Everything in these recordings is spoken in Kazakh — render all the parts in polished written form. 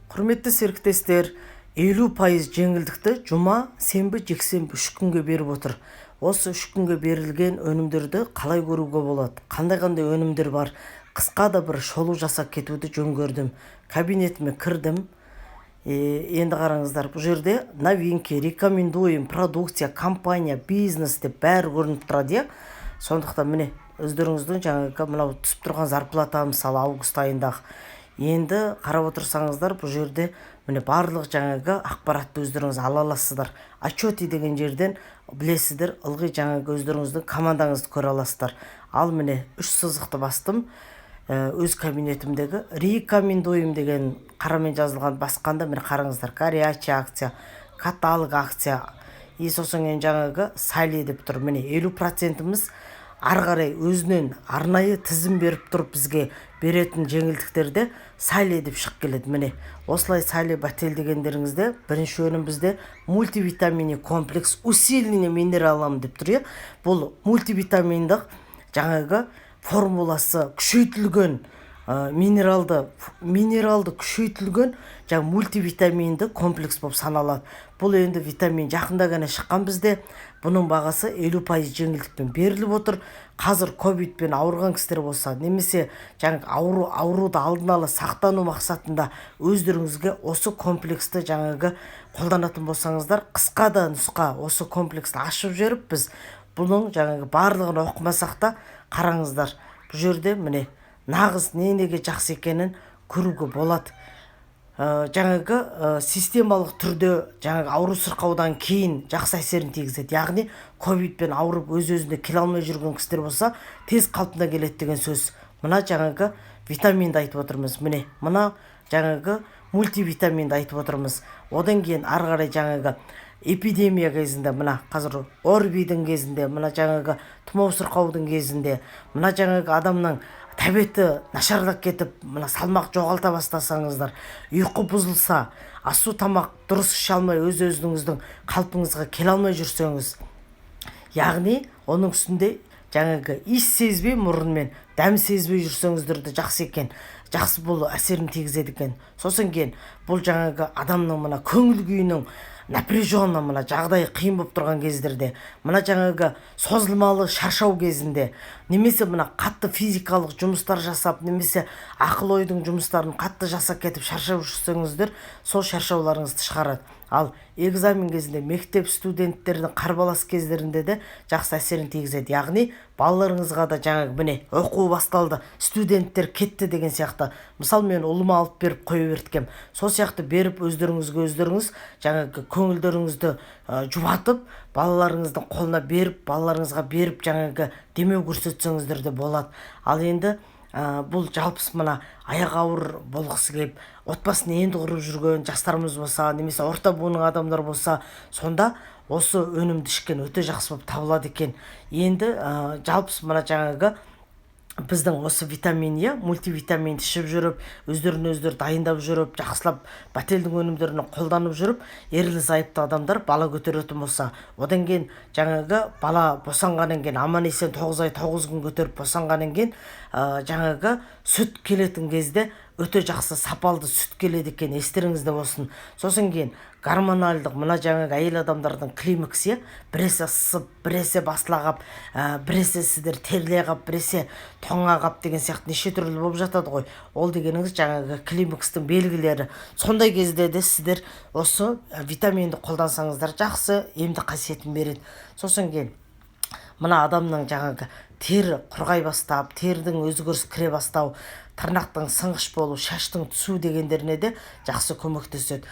Құрметті серіктестер, 50% жеңілдікті жұма, сенбі, жексенбі 3 күнге беріп отыр. Осы 3 күнге берілген өнімдерді қалай көруге болады? Қандай өнімдер бар? Қысқа да бір шолу жасап кетуді жөн көрдім. Кабинетіме кірдім. Енді қараңыздар, бұл жерде новинки, рекомендуем, продукция, компания, бизнес деп бәрі көрініп тұрады. Сондықтан міне өздеріңіздің жаңағы мынау түсіп тұрған зарплата, мысалы август айындағы. Енді қарап отырсаңыздар, бұл жерде міне барлық жаңағы ақпаратты өздеріңіз ала аласыздар. Отчеты деген жерден білесіздер, ылғи жаңағы өздеріңіздің командаңызды көре аласыздар. Ал міне 3 сызықты бастым. Өз кабинетімдегі рекомендуем деген қарамен жазылған басқанда міне қараңыздар, горячая акция, каталог акция, сосын жаңағы сайле деп тұр. Міне 50%-іміз ары қарай өзінен арнайы тізім беріп тұрып бізге беретін жеңілдіктерде сайле деп шығып келеді. Міне осылай сайле бәтел дегендеріңізде бірінші өнім бізде мультивитаминий комплекс усиленный минералам деп тұр. Бұл мультивитаминдық жаңағы формуласы күшейтілген минералды күшейтілген жаңа мультивитаминді комплекс болып саналады. Бұл енді витамин жақында ғана шыққан бізде. Бұның бағасы 50% жеңілдікпен беріліп отыр. Қазір ковидпен ауырған кісілер болса, немесе жаңа ауруды алдын ала сақтану мақсатында өздеріңізге осы комплексті жаңағы қолданатын болсаңыздар, қысқа да нұсқа осы комплексті ашып жіберіп, біз бұның жаңағы барлығын оқымасақ та қараңыздар. Бұл жерде міне нағыз неге жақсы екенін көруге болады. Жаңағы системалық түрде жаңағы ауру сырқаудан кейін жақсы әсерін тигізеді. Яғни ковидпен ауырып өз-өзіне келе алмай жүрген кісілер болса, тез қалпына келеді деген сөз. Мына жаңағы витаминді айтып отырмыз. Міне мына жаңағы мультивитаминді айтып отырмыз. Одан кейін ары қарай жаңағы эпидемия кезінде, мына қазір орбидің кезінде, мына жаңағы тұмау сырқаудың кезінде, мына жаңағы адамның тәбеті нашарлап кетіп, мына салмақ жоғалта бастасаңыздар, ұйқы бұзылса, асу тамақ дұрыс іше алмай өз-өзіңіздің қалпыңызға келе алмай жүрсеңіз, яғни оның үстінде жаңағы иіс сезбей, мұрынмен дәм сезбей жүрсеңіздерді жақсы екен. Жақсы бұл әсерін тигізеді екен. Сосын кейін бұл жаңағы адамның мына көңіл күйінің напряженно мына жағдай қиын болып тұрған кездерде, мына жаңағы созылмалы шаршау кезінде, немесе мына қатты физикалық жұмыстар жасап, немесе ақыл ойдың жұмыстарын қатты жасап кетіп шаршап жүрсеңіздер, сол шаршауларыңызды шығарады. Ал экзамен кезінде, мектеп студенттердің қарбалас кездерінде де жақсы әсерін тигізеді. Яғни балаларыңызға да жаңағы міне оқу басталды, студенттер кетті деген сияқты. Мысалы мен ұлыма алып беріп қоя берткем. Сол сияқты беріп өздеріңіз жаңағы көңілдеріңізді жұбатып, балаларыңыздың қолына беріп, балаларыңызға беріп жаңағы демеу көрсетсеңіздер де болады. Ал енді бұл жалпыс мына аяқ ауыр болғысы келіп, отбасын енді құрып жүрген жастарымыз болса, немесе орта буынның адамдар болса, сонда осы өнімді ішкен өте жақсы болып табылады екен. Енді жалпыс мына жаңағы біздің осы витаминия, мультивитаминді ішіп жүріп, өздері дайындап жүріп, жақсылап бәтелдің өнімдерін қолданып жүріп, ерлі зайыпты адамдар бала көтеретін болса, одан кейін жаңағы бала босанғаннан кейін аман есен 9 ай 9 күн көтеріп босанғаннан кейін жаңағы сүт келетін кезде өте жақсы сапалды сүт келеді екен, естеріңізде болсын. Сосын кейін гормоналдық мына жаңағы әйел адамдардың климаксы, біресе ысып, біресе басылағап, біресе сіздер терлеғап, біресе тоңағап деген сияқты неше түрлі болып жатады ғой. Ол дегеніңіз жаңағы климакстың белгілері. Сондай кезде де сіздер осы витаминді қолдансаңыздар жақсы емді қасиетін береді. Сосын кейін мына адамның жаңағы тері құрғай бастап, тердің өзгеріс кіре бастау, тырнақтың сыңғыш болу, шаштың түсу дегендеріне де жақсы көмектеседі.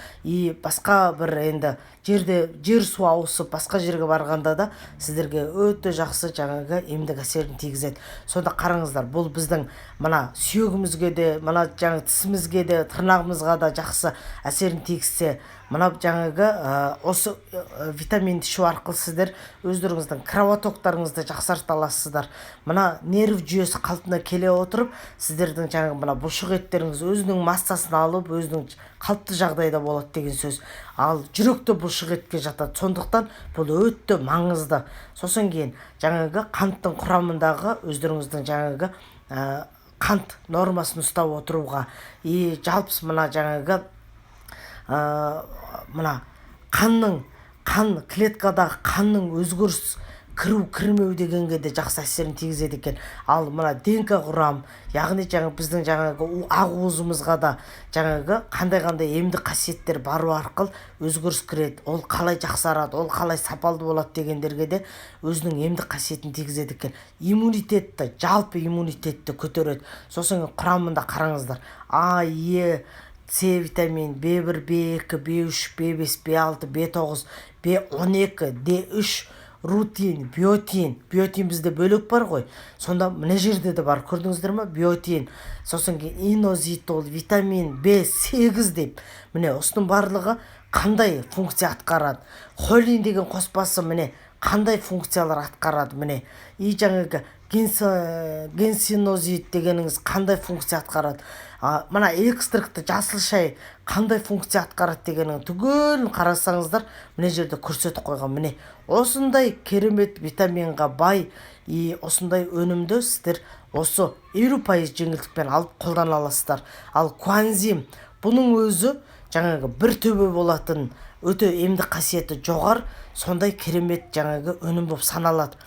Басқа бір енді жер су ауысып, басқа жерге барғанда да сіздерге өте жақсы жаңағы емдік әсерін тигізеді. Сонда қараңыздар, бұл біздің мына сүйегімізге де, мына жаңағы тісімізге де, тырнағымызға да жақсы әсерін тигізсе, мына жаңағы осы витаминді ішу арқылы сіздер өздеріңіздің кровотоктарыңызды жақсарта аласыздар. Мына нерв жүйесі қалпына келе отырып, сіздердің жаңағы мына бұлшық еттеріңіз өзінің массасын алып, өзінің қалыпты жағдайда болады деген сөз. Ал жүректі бұлшық етке жатады. Сондықтан бұл өте маңызды. Сосын кейін жаңағы қанттың құрамындағы өздеріңіздің жаңағы қант нормасын ұстап отыруға, жалпыс мына жаңағы мына қан клеткадағы қанның өзгеріс кіру кірмеу дегенге де жақсы әсерін тигізеді екен. Ал мына ДНК құрам, яғни біздің ақ уызымызға да қандай емдік қасиеттер бару арқылы өзгеріс кіреді. Ол қалай жақсарады, ол қалай сапалды болады дегендерге де өзінің емдік қасиетін тигізеді екен. Иммунитетті, жалпы иммунитетті көтереді. Сосын құрамында қараңыздар. А, Е, С витамин, B1, B2, B3, B5, B6, B9, B12, D3, рутин, биотин бізде бөлек бар ғой. Сонда мына жерде де бар, көрдіңіздер ме? Биотин. Сосын инозитол, витамин B8 деп. Міне осының барлығы қандай функция атқарады? Холин деген қоспасы міне қандай функциялар атқарады? Міне генсинозит дегеніңіз қандай функция атқарады? Мына экстракты жасыл шай қандай функция атқарады дегенің түгелін қарасаңыздар, мына жерде көрсетіп қойған. Міне осындай керемет витаминға бай осындай өнімді сіздер осы 50% жеңілдікпен алып қолдана аласыздар. Ал коэнзим бұның өзі бір төбе болатын өте емдік қасиеті жоғар, сондай керемет өнім болып саналады.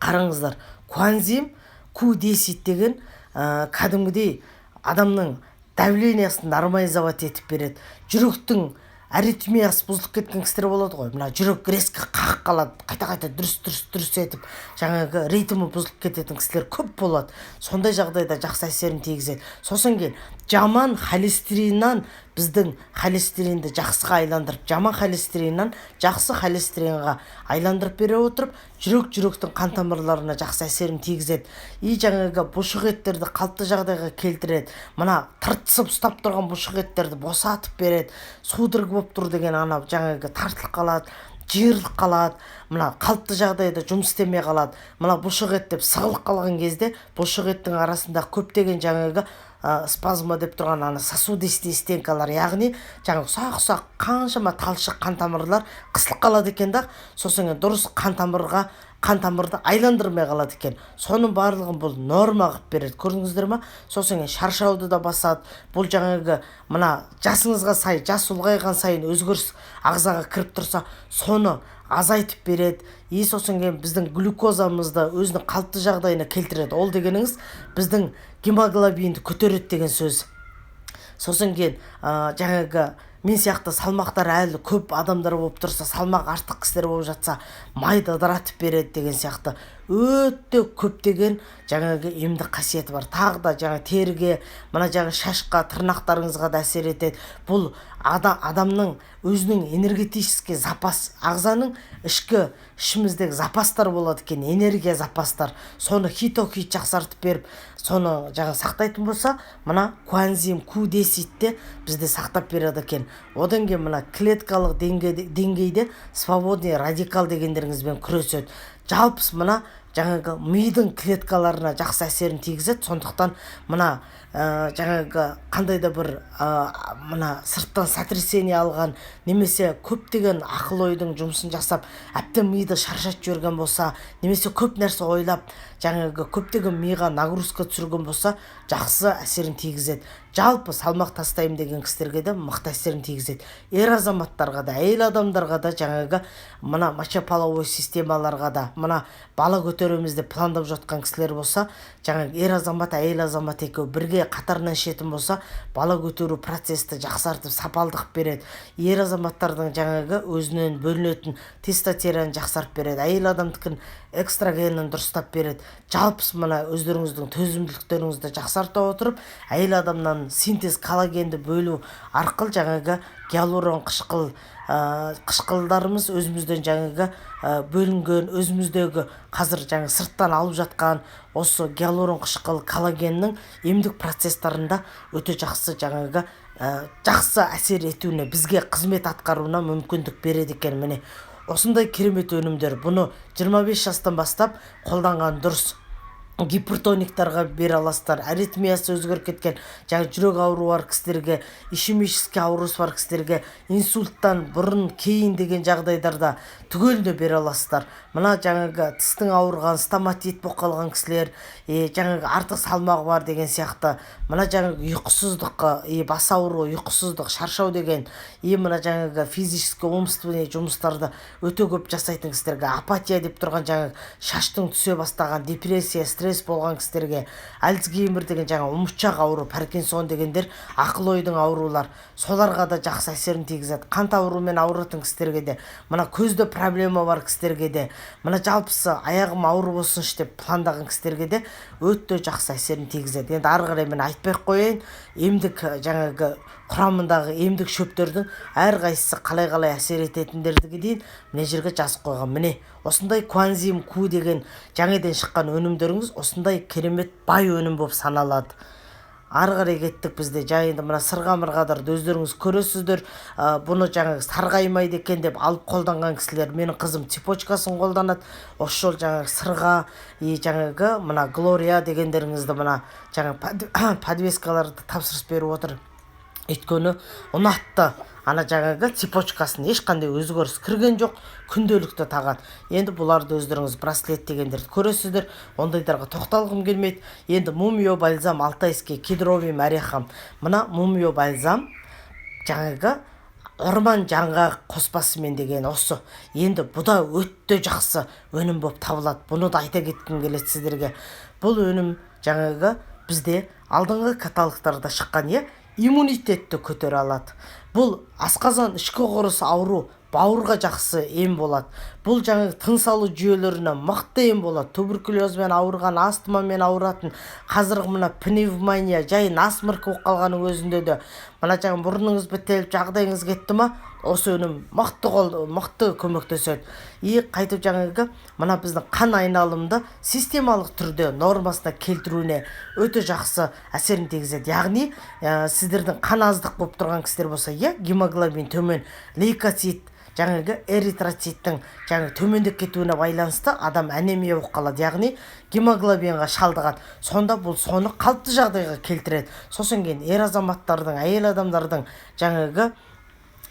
Қараңыздар, коэнзим Q10 деген кәдімгідей адамның давлениясын нормализовать етіп береді. Жүректің аритмиясы бұзылып кеткен кісілер болады ғой. Мына жүрек резко қағып қалады, қайта дұрыс етіп, ритмі бұзылып кететін кісілер көп болады. Сондай жағдайда жақсы әсерін тигізеді. Сосын кейін жаман холестериннан біздің холестеринді жақсыға айландырып, жаман холестериннан жақсы холестеринға айландырып бере отырып, жүректің қан тамырларына жақсы әсерін тигізеді. Бұлшық еттерді қалыпты жағдайға келтіреді. Мына тыртысып ұстап тұрған бұлшық еттерді босатып береді. Судорог болып тұр деген тартылып қалады, жиырылып қалады. Мына қалыпты жағдайда жұмыс істемей қалады. Мына бұлшық ет деп сығылып қалған кезде бұлшық еттің арасында көптеген спазма деп тұрған сосудистый стенкалар, яғни ұсақ қаншама талшық қан тамырлар қысылып қалады екен да, сосын дұрыс қан тамырды айландырмай қалады екен. Соның барлығын бұл норма қылып береді. Көрдіңіздер ме? Сосын шаршауды да басады. Бұл мына жасыңызға сай, жас ұлғайған сайын өзгеріс ағзаға кіріп тұрса, соны азайтып береді. Сосын біздің глюкозамызды өзінің қалыпты жағдайына келтіреді. Ол дегеніңіз біздің гемоглобинді көтереді деген сөз. Сосын мен сияқты салмақтар әлі көп адамдар болып тұрса, салмақ артық кісілер болып жатса, майды ыдыратып береді деген сияқты өте көптеген емдік қасиеті бар. Тағы да теріге, мына шашқа, тырнақтарыңызға да әсер етеді. Бұл адамның өзінің энергетический запас, ағзаның ішіміздегі запастар болады екен, энергия запастар. Соны хит жақсартып беріп, соны сақтайтын болса, мына коэнзим Q10-те бізде сақтап береді екен. Одан кейін мына клеткалық деңгейде свободный радикал дегендеріңізбен күреседі. Жалпы мына мидың клеткаларына жақсы әсерін тигізеді. Сондықтан мына қандай да бір мына сырттан сотрясение алған немесе көптеген ақыл ойдың жұмысын жасап, әбден миды шаршатып жіберген болса, немесе көп нәрсе ойлап, көптеген миға нагрузка түсірген болса, жақсы әсерін тигізеді. Жалпы салмақ тастаймын деген кісілерге де мықты әсерін тигізеді. Ер азаматтарға да, әйел адамдарға да, мына мочеполовой системаларға да, мына бала көтеремізді пландап жатқан кісілер болса, ер азамат, әйел азамат екеуі бірге қатарынан ішетін болса, бала көтеру процесті жақсартып, сапалдық береді. Ер азаматтардың өзінен бөлінетін тестостерон жақсартып береді. Әйел адамдыкін экстрагенін дұрыстап береді. Жалпы мына өздеріңіздің төзімділіктеріңізді жақсарта отырып, әйел адамнан синтез коллагенді бөлу арқылы гиалурон қышқылдарымыз өзімізден бөлінген, өзіміздегі қазір сырттан алып жатқан осы гиалурон қышқыл коллагеннің емдік процесстарында өте жақсы жақсы әсер етуіне, бізге қызмет атқаруына мүмкіндік береді екен. Міне осындай керемет өнімдер. Бұны 25 жастан бастап қолданған дұрыс. гипертониктарға бере аласыздар. Аритмиясы өзгеріп кеткен, жаңа жүрек ауруы бар кісілерге, ишемический аурусы бар кісілерге, инсульттан бұрын кейін деген жағдайларда түгеліне бере аласыздар. Мына жаңағы тістің ауырған, стоматит болып қалған кісілер, жаңағы артық салмағы бар деген сияқты, мына жаңағы ұйқысыздық, бас ауруы, ұйқысыздық, шаршау деген, мына жаңағы физический, умственный жұмыстарды өте көп жасайтын кісілерге, апатия деп тұрған жаңағы шаштың түсе бастаған, депрессия, стресс болған кісілерге, альцгеймер деген жаңа ұмытшақ ауру, паркинсон дегендер ақыл ойдың аурулар, соларға да жақсы әсерін тигізеді. Қант ауруымен ауыратын кісілерге де, мына көзде проблема бар кісілерге де, мына жалпысы аяғым ауыр болсыншы деп пландаған кісілерге де өте жақсы әсерін тигізеді. Енді ары қарай мен айтпай қояйын, емдік жаңағы құрамындағы емдік шөптердің әрқайсысы қалай әсер ететіндерге дейін мына жерге жазып қойған. Міне осындай коанзим Q деген жаңадан шыққан өнімдеріңіз осындай керемет бай өнім болып саналады. Ары қарай кеттік бізде. Жайында мына сырға-мырғадарды өздеріңіз көресіздер. Бұны жаңағы сарғаймайды екен деп алып қолданған кісілер, менің қызым цепочкасын қолданады. Осы жол жаңағы сырға, жаңағы мына Глория дегендеріңізді мына жаңағы подвескаларды тапсырыс беріп отыр. Өйткені ұнатты. Ана жаңағы цепочкасын ешқандай өзгеріс кірген жоқ, күнделікті тағады. Енді бұларды өздеріңіз браслет дегендерді көресіздер. Ондайларға тоқталғым келмейді. Енді мумио бальзам алтайский кедровым орехом. Мына мумио бальзам жаңағы орман жаңғақ қоспасымен деген осы. Енді бұда өтті жақсы өнім болып табылады. Бұны да айта кеткім келеді сіздерге. Бұл өнім жаңағы бізде алдыңғы каталогтарда шыққан, иммунитетті көтере алады. Бұл асқазан ішкі құрысы ауру, бауырға жақсы ем болады. Бұл жаңағы тыныс алу жүйелеріне мықты ем болады. Туберкулезбен ауырған, астмамен ауыратын, қазіргі мына пневмония, жай насморк болып қалғанның өзінде де мына жаңағы мұрныңыз бітеліп, жағдайыңыз кетті ма, осы өнім мықты көмектеседі. Қайтып жаңағы мына біздің қан айналымды системалық түрде нормасына келтіруіне өте жақсы әсерін тигізеді. Яғни сіздердің қан аздық болып тұрған кісілер болса, гемоглобин төмен, лейкоцит, жаңағы эритроциттің жаңағы төмендеп кетуіне байланысты адам анемия болып қалады. Яғни гемоглобинға шалдығады. Сонда бұл соны қалыпты жағдайға келтіреді. Сосын кейін ер азаматтардың, әйел адамдардың жаңағы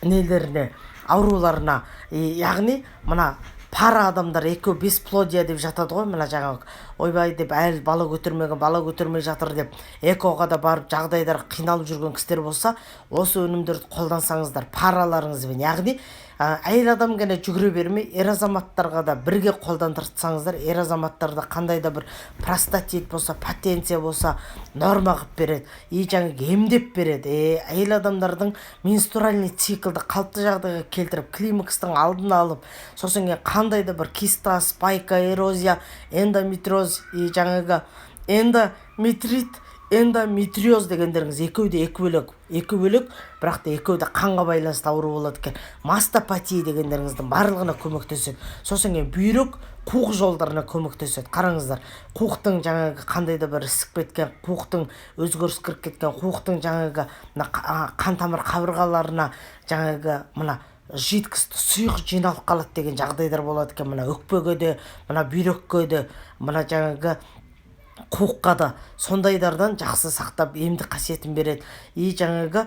нелеріне, ауруларына, яғни мына пара адамдар екеу бесплодия деп жатады ғой. Мына жаңағы ойбай деп әлі бала көтермеген, бала көтермей жатыр деп экоға да барып жағдайлар қиналып жүрген кісілер болса, осы өнімдерді қолдансаңыздар параларыңызбен, яғни әйел адам ғана жүгіре бермей, ер азаматтарға да бірге қолдандырсаңыздар, ер азаматтарда қандай да бір простатит болса, потенция болса, норма қылып береді. Жаңағы емдеп береді. Әйел адамдардың менструальный циклды қалыпты жағдайға келтіріп, климакстың алдын алып, сосын қандай да бір киста, спайка, эрозия, эндометриоз, жаңағы эндометрит, эндометриоз дегендеріңіз екеуі де екі бөлек, бірақ та екеуі де қанға байланысты ауру болады екен. Мастопатия дегендеріңіздің барлығына көмектеседі. Сосын бүйрек, қуық жолдарына көмектеседі. Қараңыздар, қуықтың жаңағы қандай да бір ісік кеткен, қуықтың өзгеріс кіріп кеткен, қуықтың жаңағы қан тамыр қабырғаларына жаңағы мына жидкісті сұйық жиналып қалады деген жағдайлар болады екен. Мына өкпеге де, мына бүйрекке де, мына жаңағы қуыққа да сондайдардан жақсы сақтап емдік қасиетін береді. Жаңағы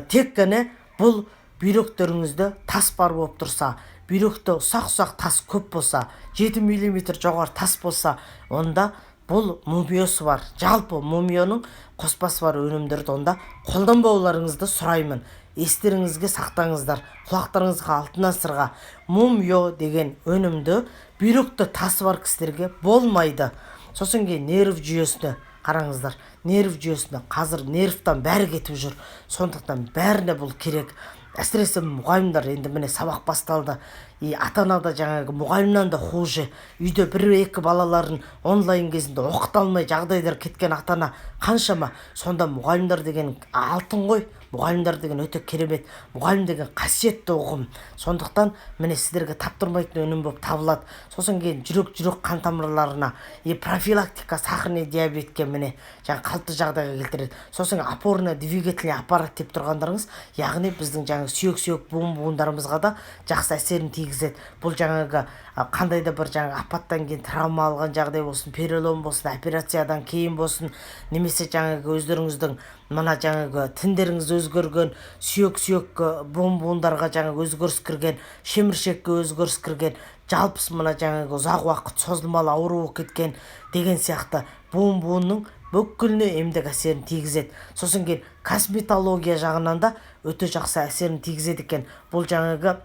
тек қана бұл бүйректеріңізді тас бар болып тұрса, бүйректе ұсақ тас көп болса, 7 мм жоғары тас болса, онда бұл мумиосы бар. Жалпы мумионың қоспасы бар өнімдерді онда қолданбауларыңызды сұраймын. Естеріңізге сақтаңыздар, құлақтарыңызға алтын сырға. Мумио деген өнімді бүйректе тасы бар кісілерге болмайды. Сосын кейін нерв жүйесіне қараңыздар. Нерв жүйесіне қазір нервтан бәрі кетіп жүр. Сондықтан бәріне бұл керек. Әсіресе мұғалімдер, енді міне сабақ басталды. Ата-ана да жаңағы мұғалімнен де хуже. Үйде бір-екі балаларын онлайн кезінде оқыта алмай жағдайлар кеткен ата-ана қаншама. Сонда мұғалімдер деген алтын ғой. Мұғалімдер деген өте керемет. Мұғалім деген қасиетті ұғым. Сондықтан міне сіздерге таптырмайтын өнім болып табылады. Сосын кейін жүрек қан тамырларына, профилактика сахарный диабетке міне қалыпты жағдайға келтіреді. Сосын опорно двигательный аппарат деп тұрғандарыңыз, яғни біздің жаңағы сүйек буындарымызға да жақсы әсерін тигізеді. Бұл жаңағы қандай да бір жаңағы апаттан кейін травма алған жағдай болсын, перелом болсын, операциядан кейін болсын, немесе жаңағы өздеріңіздің мына жаңағы тіндеріңіз өзгерген, сүйек буындарға жаңағы өзгеріс кірген, шеміршекке өзгеріс кірген, жалпысы мына жаңағы ұзақ уақыт созылмалы ауру болып кеткен деген сияқты буынның бүкіліне емдік әсерін тигізеді. Сосын кейін косметология жағынан да өте жақсы әсерін тигізеді екен. Бұл жаңағы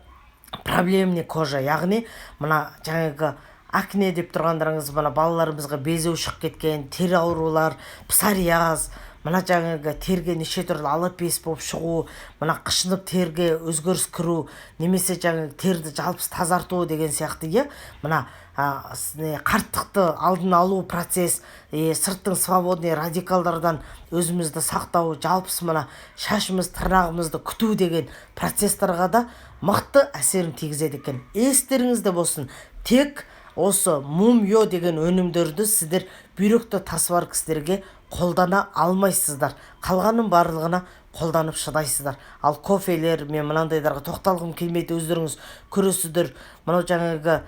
проблемный кожа, яғни мына жаңағы акне деп тұрғандарыңыз, мына балаларымызға безеу шығып кеткен, тері аурулар, псориаз, мына жаңағы терге неше түрлі алапес болып шығу, мына қышынып терге өзгеріс кіру, немесе жаңағы терді жалпы тазарту деген сияқты, мына қарттықты алдын алу процесс, сырттың свободный радикалдардан өзімізді сақтау, жалпысы мына шашымыз, тырнағымызды күту деген процесстарға да мықты әсерін тигізеді екен. Естеріңізде болсын, тек осы мумио деген өнімдерді сіздер бүйректі тасы бар кісілерге қолдана алмайсыздар. Қалғанын барлығына қолданып шыдайсыздар. Ал кофелер, мен мынандайларға тоқталғым келмейді, өздеріңіз көресіздер. Мынау жаңағы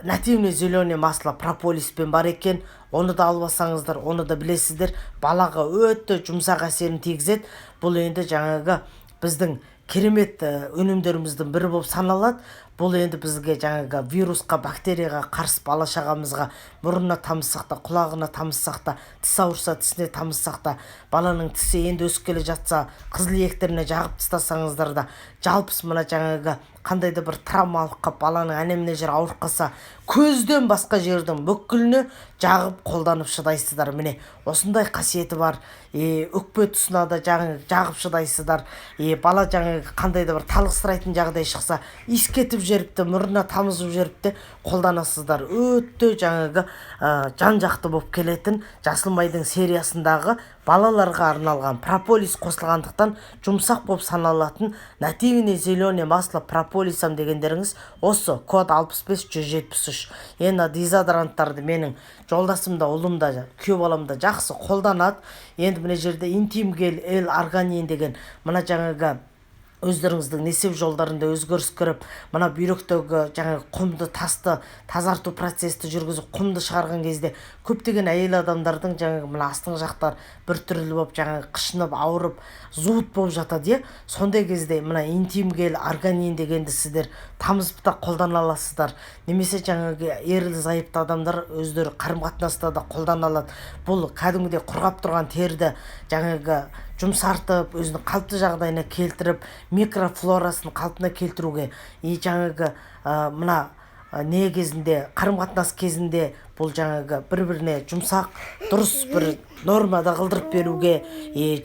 нативный зеленый масло прополиспен бар екен, оны да албасаңыздар, оны да білесіздер, балаға өте жұмсақ әсерін тигізеді. Бұл енді жаңағы біздің керемет өнімдеріміздің бірі болып саналады. Бұл енді бізге жаңағы вирусқа, бактерияға қарсы бала шағамызға мұрнына тамызсақ та, құлағына тамызсақ та, тіс ауырса тісіне тамызсақ та, баланың тісі енді өсіп келе жатса қызыл иектеріне жағып тастасаңыздар да, жалпысы мына жаңағы қандай да бір травмалық баланың әне-міне жері ауырып қалса, көзден басқа жердің бүкіліне жағып қолданып шыдайсыздар. Міне осындай қасиеті бар. Өкпе тұсына да жағып шыдайсыздар. Бала жаңағы қандай да бір талықсырайтын жағдай шықса, иіс кетіп жеріпті, мұрнына тамызып жеріпті, қолданасыздар. Өте жаңағы жан-жақты болып келетін Жасылмайдың сериясындағы балаларға арналған прополис қосылғандықтан жұмсақ болып саналатын нативный зеленый масло прополисом дегендеріңіз осы код 65173. Енді дезодоранттарды менің жолдасым да, ұлым да, күйеу балам да жақсы қолданады. Енді мына жерде интим гель L-арганин деген мына жаңағы өздеріңіздің несеп жолдарында өзгеріс кіріп, мына бүйректегі жаңағы құмды, тасты тазарту процесті жүргізіп, құмды шығарған кезде көптеген әйел адамдардың жаңағы мына астың жақтар бір түрлі болып жаңағы қышынып, ауырып, зуыт болып жатады. Сондай кезде мына интим гель арганин дегенді сіздер тамызып та қолдана аласыздар. Немесе жаңағы ерлі зайыпты адамдар өздері қарым-қатынаста да қолдана алады. Бұл кәдімгідей құрғап тұрған терді жаңағы жұмсартып, өзінің қалыпты жағдайына келтіріп, микрофлорасын қалпына келтіруге, жаңағы мына не кезінде, қарым-қатынас кезінде бұл жаңағы бір-біріне жұмсақ, дұрыс бір нормада қылдырып беруге,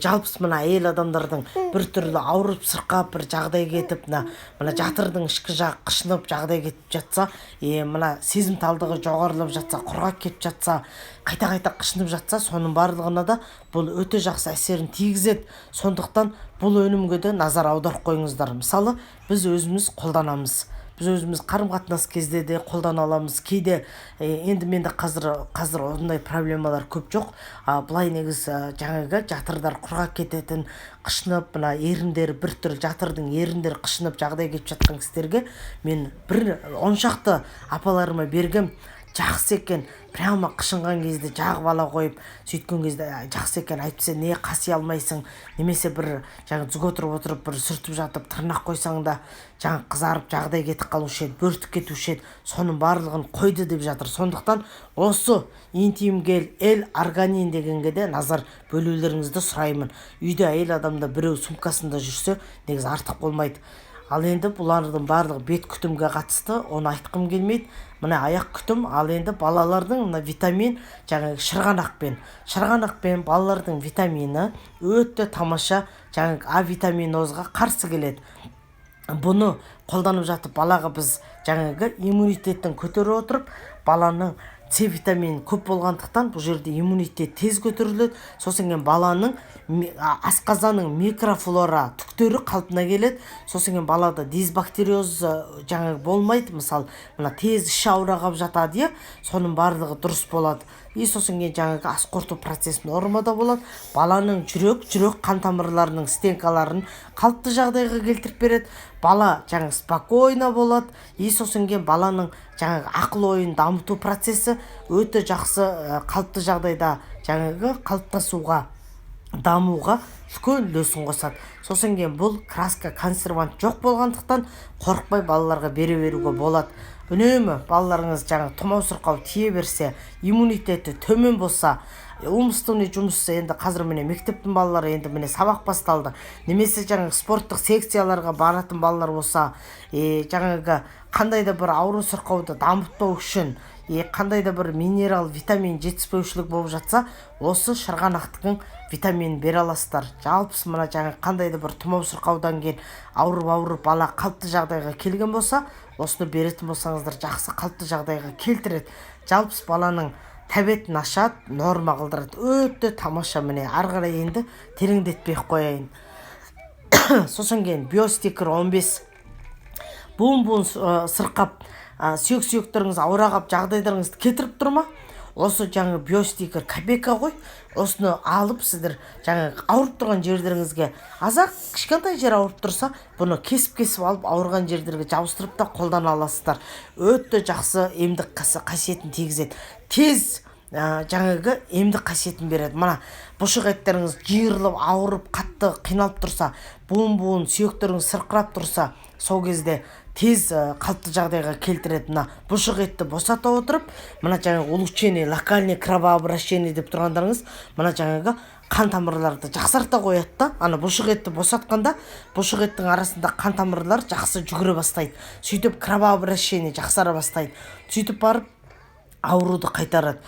жалпысы мына әйел адамдардың бір түрлі ауырып сырқап бір жағдай кетіп, мына жатырдың ішкі жағы қышынып жағдай кетіп жатса, мына сезімталдығы жоғарылап жатса, құрғап кетіп жатса, қайта-қайта қышынып жатса, соның барлығына да бұл өте жақсы әсерін тигізеді. Сондықтан бұл өнімге де назар аударып қойыңыздар. Мысалы, біз өзіміз қолданамыз. Біз өзіміз қарым-қатынас кезде де қолдана аламыз. Кейде енді менде қазір ондай проблемалар көп жоқ. Былай негізі жаңағы жатырдар құрғап кететін, қышынып, мына еріндері бір түрлі жатырдың еріндері қышынып жағдай кетіп жатқан кісілерге мен бір 10 шақты апаларыма бергем. Жақсы екен, прямо қышынған кезде жағып ала қойып, сөйткен кезде жақсы екен, айтпаса не қаси алмайсың, немесе бір жаңа зүг отырып бір сүртіп жатып тырнақ қойсаң да жаңа қызарып жағдай кетіп қалушы еді, бөртіп кетуші еді, соның барлығын қойды деп жатыр. Сондықтан осы интим гель L-арганин дегенге де назар бөлулеріңізді сұраймын. Үйде әйел адамда біреу сумкасында жүрсе, негізі артық болмайды. Ал енді бұлардың барлығы бет күтімге қатысты, оны айтқым келмейді. Мына аяқ күтім, ал енді балалардың мына витамин, жаңағы шырғанақпен балалардың витамині өте тамаша, жаңағы А витаминозға қарсы келеді. Бұны қолданып жатып балаға біз жаңағы иммунитеттің көтеріп отырып, баланың С витамин көп болғандықтан бұл жерде иммунитет тез көтеріледі. Сосын кейін баланың асқазанның микрофлора түктері қалпына келеді. Сосын кейін балада дисбактериоз жаңағы болмайды. Мысалы, мына тез іші ауырап жатады, соның барлығы дұрыс болады. сосын кейін жаңағы ас қорыту процесі нормада болады. Баланың жүрек қан тамырларының стенкаларын қалыпты жағдайға келтіріп береді. Бала жаңағы спокойно болады. Сосын кейін баланың жаңағы ақыл ойын дамыту процесі өте жақсы қалыпты жағдайда жаңағы қалыптасуға, дамуға үлкен үлесін қосады. Сосын кейін бұл краска консервант жоқ болғандықтан қорықпай балаларға бере беруге болады. Үнемі балаларыңыз жаңағы тұмау сырқау тие берсе, иммунитеті төмен болса, умственный жұмысы енді қазір міне мектептің балалары енді міне сабақ басталды. Немесе жаңағы спорттық секцияларға баратын балалар болса, жаңағы қандай да бір ауру сырқауды дамытпау үшін қандай да бір минерал, витамин жетіспеушілік болып жатса, осы шырғанақтың витаминін бере аласыздар. Жалпысы мына жаңа қандай да бір тұмау сырқаудан кейін ауырып бала қалыпты жағдайға келген болса, осыны беретін болсаңыздар жақсы қалыпты жағдайға келтіреді. Жалпысы баланың тәбетін ашады, норма қылдырады. Өте тамаша. Міне ары қарай енді тереңдетпей қояйын. Сосын кейін биостикер 15 буын сырқап сүйек-сүйектеріңіз ауырағап жағдайларыңызды кетіріп тұр ма? Осы жаңа биостикер копейка ғой. Осыны алып сіздер жаңа ауырып тұрған жерлеріңізге, азақ кішкентай жер ауырып тұрса, бұны кесіп алып ауырған жерлерге жабыстырып та қолдана аласыздар. Өте жақсы емдік қасиетін тигізеді. Тез жаңағы емдік қасиетін береді. Мына бұшық еттеріңіз жиырылып, ауырып, қатты қиналып тұрса, буын сүйектеріңіз сырқырап тұрса, сол кезде тез қалыпты жағдайға келтіреді. Мына бұшық етті босата отырып, мына жаңағы улучшение, локальный кровообращение деп тұрғандарыңыз, мына жаңағы қан тамырларды жақсарта қояды да. Ана бұшық етті босатқанда, бұшық еттің арасында қан тамырлар жақсы жүгіре бастайды. Сөйтіп кровообращение жақсара бастайды. Сөйтіп барып ауруды қайтарады.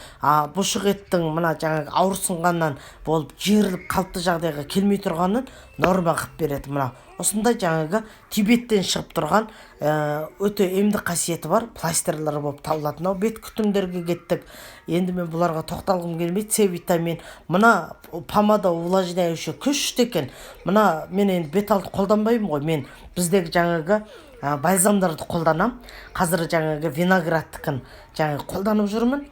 Бұшық еттің мына жаңағы ауырсынғаннан болып жиырылып қалыпты жағдайға келмей тұрғанын норма қылып береді. Мына осындай жаңағы Тибеттен шығып тұрған өте емдік қасиеті бар пластырлар болып табылады. Мынау бет күтімдерге кеттік. Енді мен бұларға тоқталғым келмейді. С витамин. Мына помада увлажняющий күшті екен. Мына мен енді бет алды қолданбаймын ғой. Мен біздегі жаңағы бальзамдарды қолданам. Қазір жаңағы виноградтікін жаңағы қолданып жүрмін.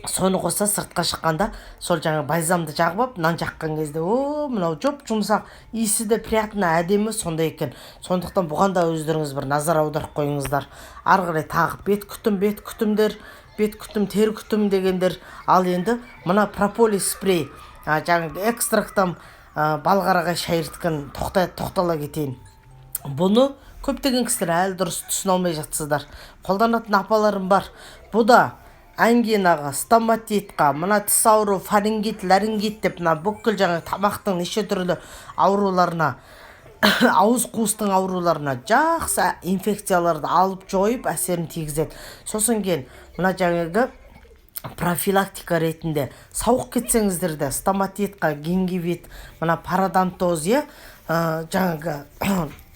Соны қоса сыртқа шыққанда сол жаңа бальзамды жағып алып, нан жаққан кезде, мынау жұмсақ, иісі де приятно, әдемі сондай екен. Сондықтан бұған да өздеріңіз бір назар аударып қойыңыздар. Ары қарай тағы бет күтім, тер күтім дегендер. Ал енді мына прополис спрей, жаңағы экстрактам балғарағай шайыртқан тоқтала кетейін. Бұны көптеген кісілер әлі дұрыс түсіне алмай жатсыздар. Қолданатын апаларым бар. Бұл да ангинаға, стоматитқа, мына тіс ауру, фарингит, ларингит деп мына бүкіл жаңа тамақтың неше түрлі ауруларына, ауыз қуыстың ауруларына жақсы инфекцияларды алып жойып әсерін тигізеді. Сосын кейін мына жаңағы профилактика ретінде сауық кетсеңіздер де стоматитқа, гингивит, мына пародонтоз, жаңағы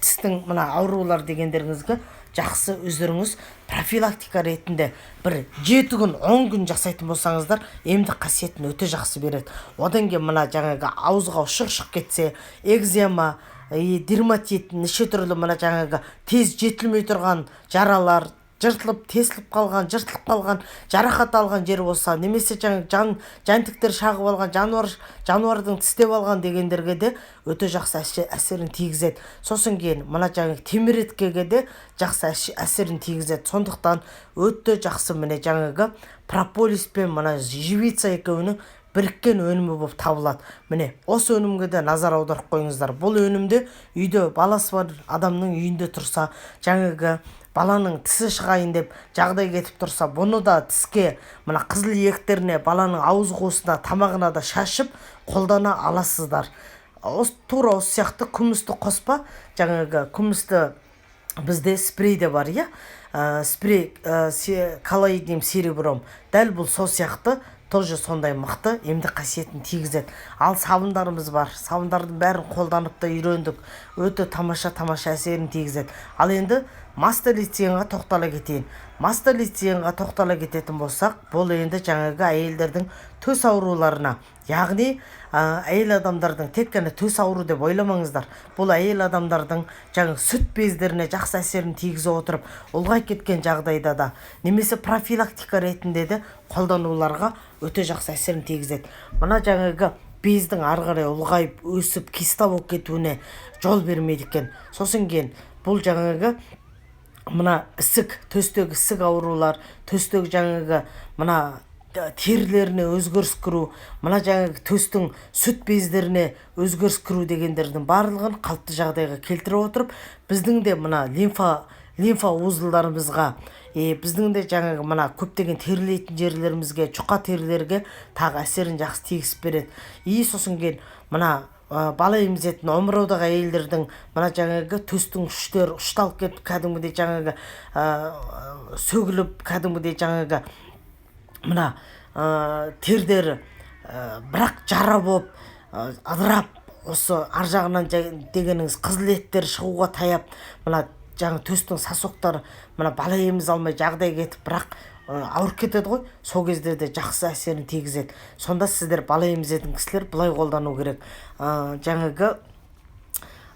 тістің мына аурулар дегендеріңізге жақсы өздеріңіз профилактика ретінде бір 7 күн, 10 күн жасайтын болсаңыздар, емдік қасиетін өте жақсы береді. Одан кейін мына жаңағы ауызға шық кетсе, экзема, дерматит, неше түрлі мына жаңағы тез жетілмей тұрған жаралар, жыртылып қалған, жарақат алған жер болса, немесе жантіктер шағып алған, жануардың тістеп алған дегендерге де өте жақсы әсерін тигізеді. Сосын кейін мына жаңағы темір еткеге де жақсы әсерін тигізеді. Сондықтан өте жақсы міне жаңағы прополис пен мына живица екеуінің біріккен өнімі болып табылады. Міне осы өнімге де назар аударып қойыңыздар. Бұл өнімде үйде баласы бар адамның үйінде тұрса, жаңағы баланың тісі шығайын деп жағдай кетіп тұрса, бұны да тіске, мына қызыл иектеріне, баланың ауыз қуысына, тамағына да шашып қолдана аласыздар. Тура осы сияқты күмісті қоспа, жаңағы күмісті бізде спрей де бар, спрей коллоидный серебром. Дәл бұл сол сияқты тоже сондай мықты емдік қасиетін тигізеді. Ал сабындарымыз бар. Сабындардың бәрін қолданып та үйрендік. Өте тамаша әсерін тигізеді. Ал енді мастолицинға тоқтала кетейін. Мастолицинға тоқтала кететін болсақ, бұл енді жаңағы әйелдердің төс ауруларына, яғни әйел адамдардың тек қана төс ауру деп ойламаңыздар. Бұл әйел адамдардың жаңағы сүт бездеріне жақсы әсерін тигізе отырып, ұлғайып кеткен жағдайда да немесе профилактика ретінде де қолдануларға өте жақсы әсерін тигізеді. Мына жаңағы бездің ары қарай ұлғайып өсіп киста болып кетуіне жол бермейді екен. Сосын кейін бұл жаңағы мына ісік, төстегі ісік аурулар, төстегі жаңағы мына терілеріне өзгеріс кіру, мына жаңағы төстің сүт бездеріне өзгеріс кіру дегендердің барлығын қалыпты жағдайға келтіре отырып, біздің де мына лимфа узылдарымызға, біздің де жаңағы мына көптеген терілейтін жерлерімізге, жұқа терілерге тағы әсерін жақсы тигізіп береді. Сосын кейін мына бала емізетін омыраудағы әйелдердің мына жаңағы төстің ұштары ұшталып кетіп, кәдімгідей жаңағы сөгіліп, кәдімгідей жаңағы мына тердері бірақ жара болып ыдырап, осы ар жағынан дегеніңіз қызыл еттер шығуға таяп, мына жаңа төстің сасоқтары мына бала еміз алмай жағдай кетіп, бірақ ауырып кетеді ғой, сол кезде де жақсы әсерін тигізеді. Сонда сіздер бала емізетін кісілер бұлай қолдану керек. Жаңағы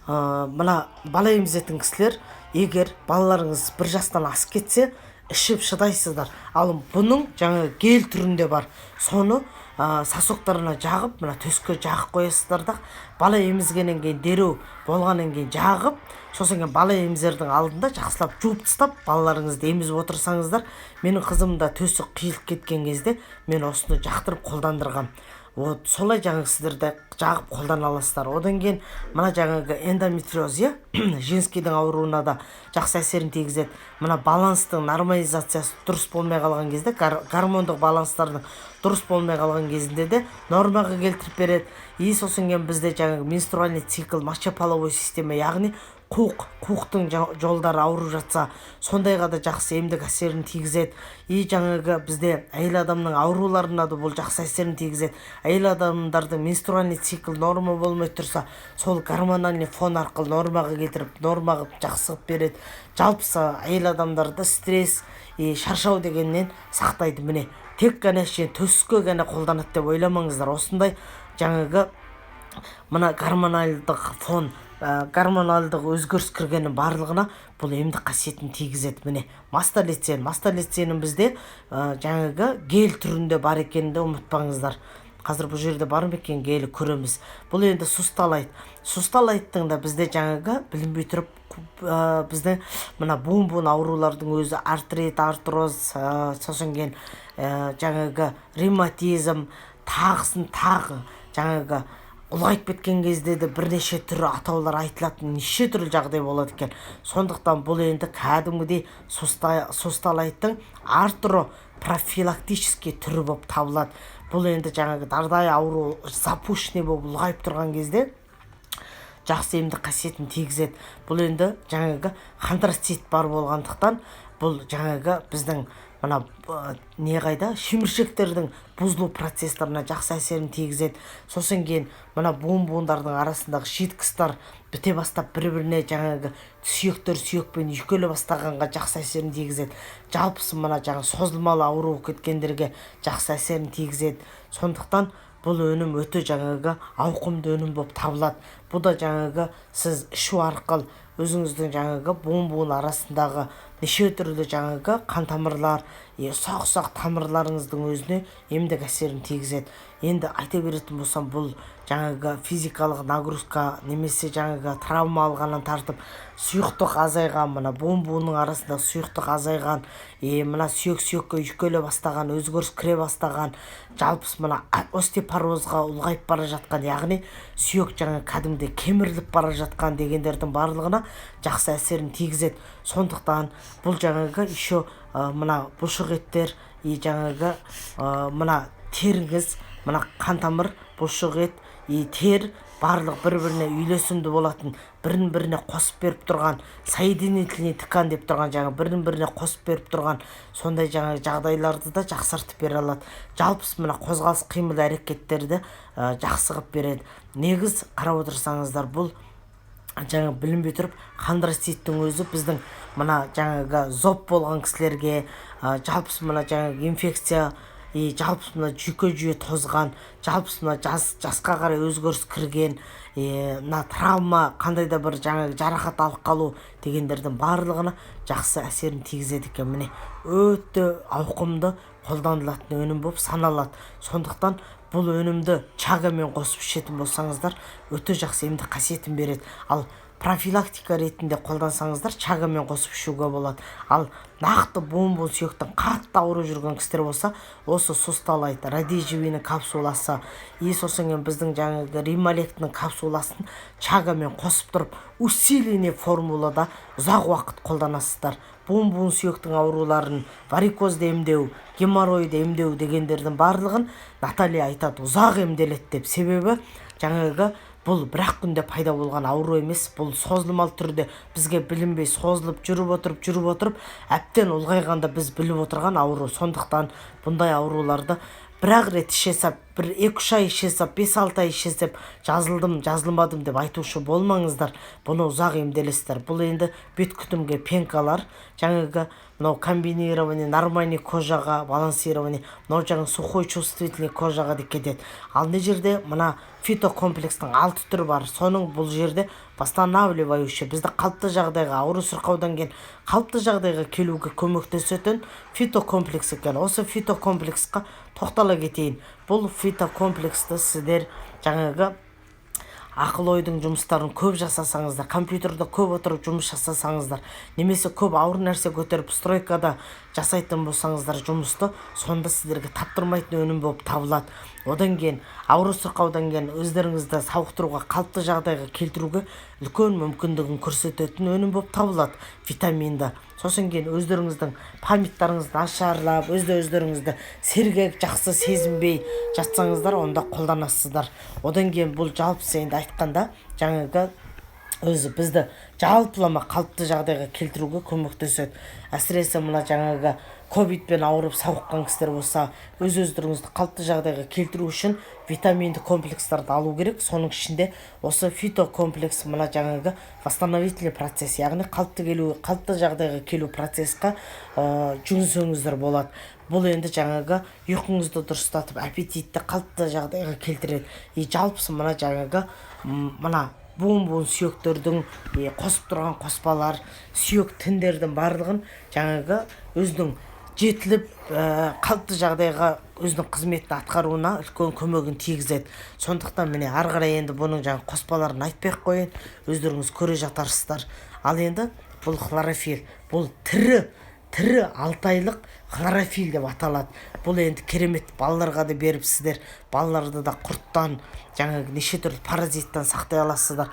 мына бала емізетін кісілер, егер балаларыңыз 1 жастан асып кетсе, ішіп шыдайсыздар. Ал бұның жаңағы гель түрінде бар. Соны сасоқтарына жағып, мына төске жағып қоясыздар да, бала емізгеннен кейін дереу болғаннан кейін жағып, сосын кейін бала емізердің алдында жақсылап жуып тастап, балаларыңызды емізіп отырсаңыздар, менің қызым да төсі қиылып кеткен кезде мен осыны жақтырып қолдандырғам. Солай жаңағы сіздерді жағып қолдана аласыздар. Одан кейін мына жаңағы эндометриоз, женскийдің ауруына да жақсы әсерін тигізеді. Мына баланстың нормализациясы дұрыс болмай қалған кезде, гормондық баланстардың дұрыс болмай қалған кезінде де нормаға келтіріп береді. Сосын кейін бізде жаңағы менструальный цикл, мочеполовой система, яғни қуықтың жолдары ауырып жатса, сондайға да жақсы емдік әсерін тигізеді. Жаңағы бізде әйел адамның ауруларына да бұл жақсы әсерін тигізеді. Әйел адамдардың менструальный цикл норма болмай тұрса, сол гормональный фон арқылы нормаға келтіріп, нормаға жақсығып береді. Жалпысы әйел адамдарды стресс, шаршау дегеннен сақтайды. Міне, тек қана төске ғана қолданады деп ойламаңыздар. Осындай жаңағы мына гормональдық фон, гормоналдық өзгеріс кіргеннің барлығына бұл емдік қасиетін тигізеді. Міне, мастолицин бізде жаңағы гель түрінде бар екенін де ұмытпаңыздар. Қазір бұл жерде бар ма екен гелі көреміз. Бұл енді сусталайттың да бізде жаңағы білінбей тұрып, бізде мына буын аурулардың өзі артрит, артроз, сосын кейін жаңағы ревматизм, тағы жаңағы ұлғайып кеткен кезде де бірнеше түрі атаулар айтылатын, неше түрлі жағдай болады екен. Сондықтан бұл енді кәдімгідей сусталайттың артро профилактический түрі болып табылады. Бұл енді жаңағы дардай ауру запущенный болып ұлғайып тұрған кезде жақсы емдік қасиетін тигізеді. Бұл енді жаңағы хондростит бар болғандықтан, бұл жаңағы біздің мына шеміршектердің бұзылу процестеріне жақсы әсерін тигізеді. Сосын кейін мына буындардың арасындағы жидкостар біте бастап бір-біріне жаңағы сүйекпен үйкеле бастағанға жақсы әсерін тигізеді. Жалпысы мына жаңағы созылмалы ауру кеткендерге жақсы әсерін тигізеді. Сондықтан бұл өнім өте жаңағы ауқымды өнім болып табылады. Бұл да жаңағы сіз ішу арқылы өзіңіздің жаңағы буын арасындағы неше түрлі жаңағы қан тамырлар, ұсақ тамырларыңыздың өзіне емдік әсерін тигізеді. Енді айта беретін болсам, бұл жаңағы физикалық нагрузка немесе жаңағы травма алғаннан тартып сұйықтық азайған, мына буынның арасында сұйықтық азайған, мына сүйекке үйкеле бастаған, өзгеріс кіре бастаған, жалпысы мына остеопорозға ұлғайып бара жатқан, яғни сүйек жаңағы кәдімгідей кеміріліп бара жатқан дегендердің барлығына жақсы әсерін тигізеді. Сондықтан бұл жаңағы еще мына бұлшық еттер, жаңағы мына теріңіз, мына қан тамыр, бұлшық ет, тер барлық бір-біріне үйлесімді болатын, бірін-біріне қосып беріп тұрған, соединительный ткань деп тұрған, жаңа бірін-біріне қосып беріп тұрған, сондай жаңа жағдайларды да жақсартып бере алады. Жалпысы мына қозғалыс қимыл әрекеттерді жақсығып береді. Негіз қарап отырсаңыздар, бұл жаңа білінбей тұрып, хондроститтің өзі біздің мына жаңағы зоб болған кісілерге, жалпысы мына жаңағы инфекция жалпы мына жүйке жүйе тозған, жалпы мына жасқа қарай өзгеріс кірген, мына травма, қандай да бір жаңағы жарақат алып қалу дегендердің барлығына жақсы әсерін тигізеді екен. Міне өте ауқымды қолданылатын өнім болып саналады. Сондықтан бұл өнімді чагамен қосып ішетін болсаңыздар өте жақсы емдік қасиетін береді. Ал профилактика ретінде қолдансаңыздар чагамен қосып ішуге болады. Ал нақты буын сүйектің қатты ауырып жүрген кісілер болса, осы сусталайт, радижевинің капсуласы, сосын біздің жаңағы рималектің капсуласын чагамен қосып тұрып, усиленный формулада ұзақ уақыт қолданасыздар. Буын сүйектің ауруларын, варикозды емдеу, геморройды емдеу дегендердің барлығын Наталья айтады, ұзақ емделеді деп. Себебі жаңағы бұл бір-ақ күнде пайда болған ауру емес, бұл созылмалы түрде бізге білінбей созылып жүріп отырып, әптен ұлғайғанда біз біліп отырған ауру. Сондықтан бұндай ауруларды бір-ақ рет ішесап, 2-3 ай ішесап, 5-6 ай ішесеп, жазылдым, жазылмадым деп айтушы болмаңыздар. Бұны ұзақ емделесіздер. Бұл енді бет күтімге пенкалар, жаңағы мынау комбинированный нормальный кожаға, балансированный, мынау жаңағы сухой чувствительный кожаға деп кетеді. Ал не жерде мына фитокомплекстің 6 түрі бар. Соның бұл жерде восстанавливающий, бізді қалыпты жағдайға, ауру сырқаудан кейін қалыпты жағдайға келуге көмектесетін фитокомплекс екен. Осы фитокомплексқа тоқтала кетейін. Бұл фитокомплексті сіздер жаңағы ақыл ойдың жұмыстарын көп жасасаңыздар, компьютерде көп отырып жұмыс жасасаңыздар, немесе көп ауыр нәрсе көтеріп стройкада жасайтын болсаңыздар жұмысты, сонда сіздерге таптырмайтын өнім болып табылады. Одан кейін ауру сырқаудан кейін өздеріңізді сауықтыруға, қалыпты жағдайға келтіруге үлкен мүмкіндігін көрсететін өнім болып табылады, витаминді. Сосын кейін өздеріңіздің памяттарыңызды нашарлап, өздеріңізді сергек, жақсы сезінбей жатсаңыздар, онда қолданасыздар. Одан кейін бұл жалпы енді айтқанда жаңағы өзі бізді жалпылама қалыпты жағдайға келтіруге көмектеседі. Әсіресе мына жаңағы ковидпен ауырып сауыққан кісілер болса, өздеріңізді қалыпты жағдайға келтіру үшін витаминді комплекстарды алу керек. Соның ішінде осы фитокомплекс мына жаңағы восстановительный процесс, яғни қалыпты жағдайға келу процесқа жүгінсеңіздер болады. Бұл енді жаңағы ұйқыңызды дұрыстатып, аппетитті қалыпты жағдайға келтіреді. Жалпысы мына жаңағы мына буын сүйектердің қосып тұрған қоспалар, сүйек тіндердің барлығын жаңағы өзінің жетіліп қалыпты жағдайға өзінің қызметін атқаруына үлкен көмегін тигізеді. Сондықтан міне ары қарай енді бұның жаңағы қоспаларын айтпай-ақ қояйын, өздеріңіз көре жатарсыздар. Ал енді бұл хлорофилл, бұл тірі 6 айлық хлорофилл деп аталады. Бұл енді керемет, балаларға да беріпсіздер, балаларды да құрттан, жаңағы неше түрлі паразиттан сақтай аласыздар.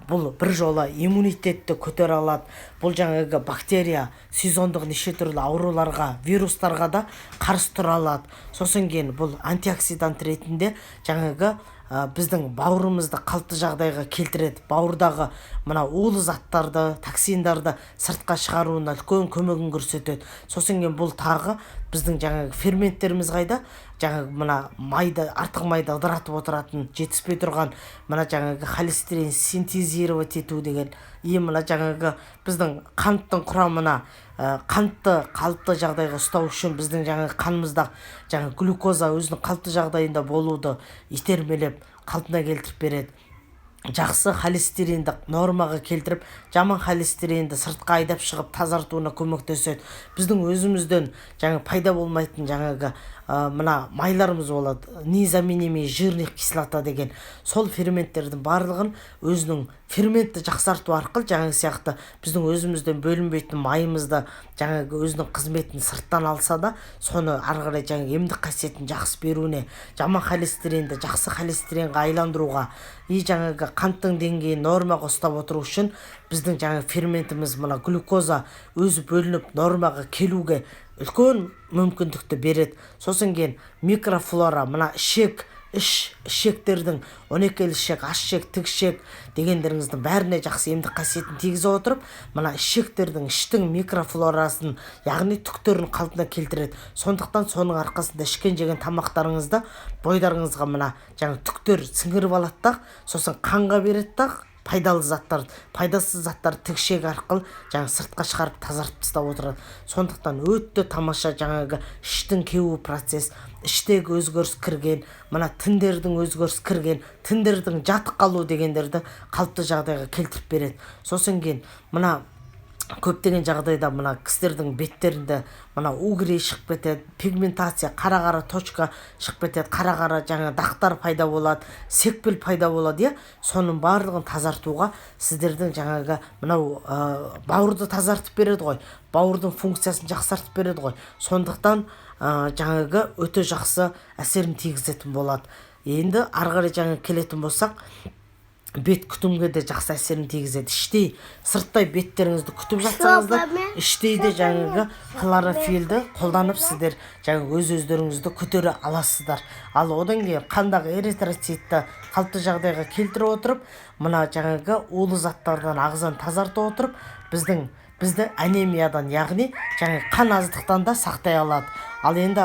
Бұл бір жолы иммунитетті көтере алады. Бұл жаңағы бактерия, сезондық неше түрлі ауруларға, вирустарға да қарсы тұра алады. Сосын кейін бұл антиоксидант ретінде жаңағы біздің бауырымызды қалыпты жағдайға келтіреді. Бауырдағы мына улы заттарды, токсиндарды сыртқа шығаруына үлкен көмегін көрсетеді. Сосын кейін бұл тағы біздің жаңағы ферменттеріміз қайда? Жаңағы мына майды, артық майды ыдыратып отыратын, жетіспей тұрған мына жаңағы холестерин синтезировать ету деген, мына жаңағы біздің қанттың құрамына қантты қалыпты жағдайға ұстау үшін біздің жаңағы қанымызда жаңағы глюкоза өзінің қалыпты жағдайында болуды итермелеп қалпына келтіріп береді. Жақсы холестеринді нормаға келтіріп, жаман холестеринді сыртқа айдап шығып тазартуына көмектеседі. Біздің өзімізден жаңа пайда болмайтын жаңағы мына майларымыз болады, незаменимый жирный кислота деген. Сол ферменттердің барлығын өзінің ферментті жақсарту арқылы жаңағы сияқты біздің өзімізден бөлінбейтін майымызды жаңағы өзінің қызметін сырттан алса да, соны ары қарай жаңағы емдік қасиетін жақсы беруіне, жаман холестеринді жақсы холестеринге айландыруға, жаңағы қанттың деңгейін нормаға ұстап отыру үшін біздің жаңағы ферментіміз мына глюкоза өзі бөлініп нормаға келуге үлкен мүмкіндікті береді. Сосын кейін микрофлора, мына ішектердің 12 ішек, аш ішек, тік ішек дегендеріңіздің бәріне жақсы емдік қасиетін тигізе отырып, мына ішектердің іштің микрофлорасын, яғни түктерін қалпына келтіреді. Сондықтан соның арқасында ішкен жеген тамақтарыңызда бойдарыңызға мына жаңа түктер сіңіріп алады да, сосын қанға береді да, пайдалы заттар, пайдасыз заттар тікшек арқылы жаңағы сыртқа шығарып тазартып тастап отырады. Сондықтан өтті тамаша жаңағы іштің кеуі процесс, іштегі өзгеріс кірген, мына тіндердің өзгеріс кірген, тіндердің жатып қалу дегендерді қалыпты жағдайға келтіріп береді. Сосын кейін мына көптеген жағдайда мына кісілердің беттерінде мына угрей шығып кетеді, пигментация, қара-қара точка шығып кетеді, қара-қара жаңа дақтар пайда болады, секпіл пайда болады, соның барлығын тазартуға сіздердің жаңағы мынау бауырды тазартып береді ғой, бауырдың функциясын жақсартып береді ғой. Сондықтан жаңағы өте жақсы әсерін тигізетін болады. Енді ары қарай жаңа келетін болсақ, бет күтімге де жақсы әсерін тигізеді. Іштей, сырттай беттеріңізді күтіп жатсаңыздар, іштей де жаңағы хлорофилді қолданып сіздер жаңағы өз-өздеріңізді көтере аласыздар. Ал одан кейін қандағы эритроцитті қалыпты жағдайға келтіре отырып, мына жаңағы улы заттардан ағзаны тазарта отырып, бізді анемиядан, яғни жаңағы қан аздықтан да сақтай алады. Ал енді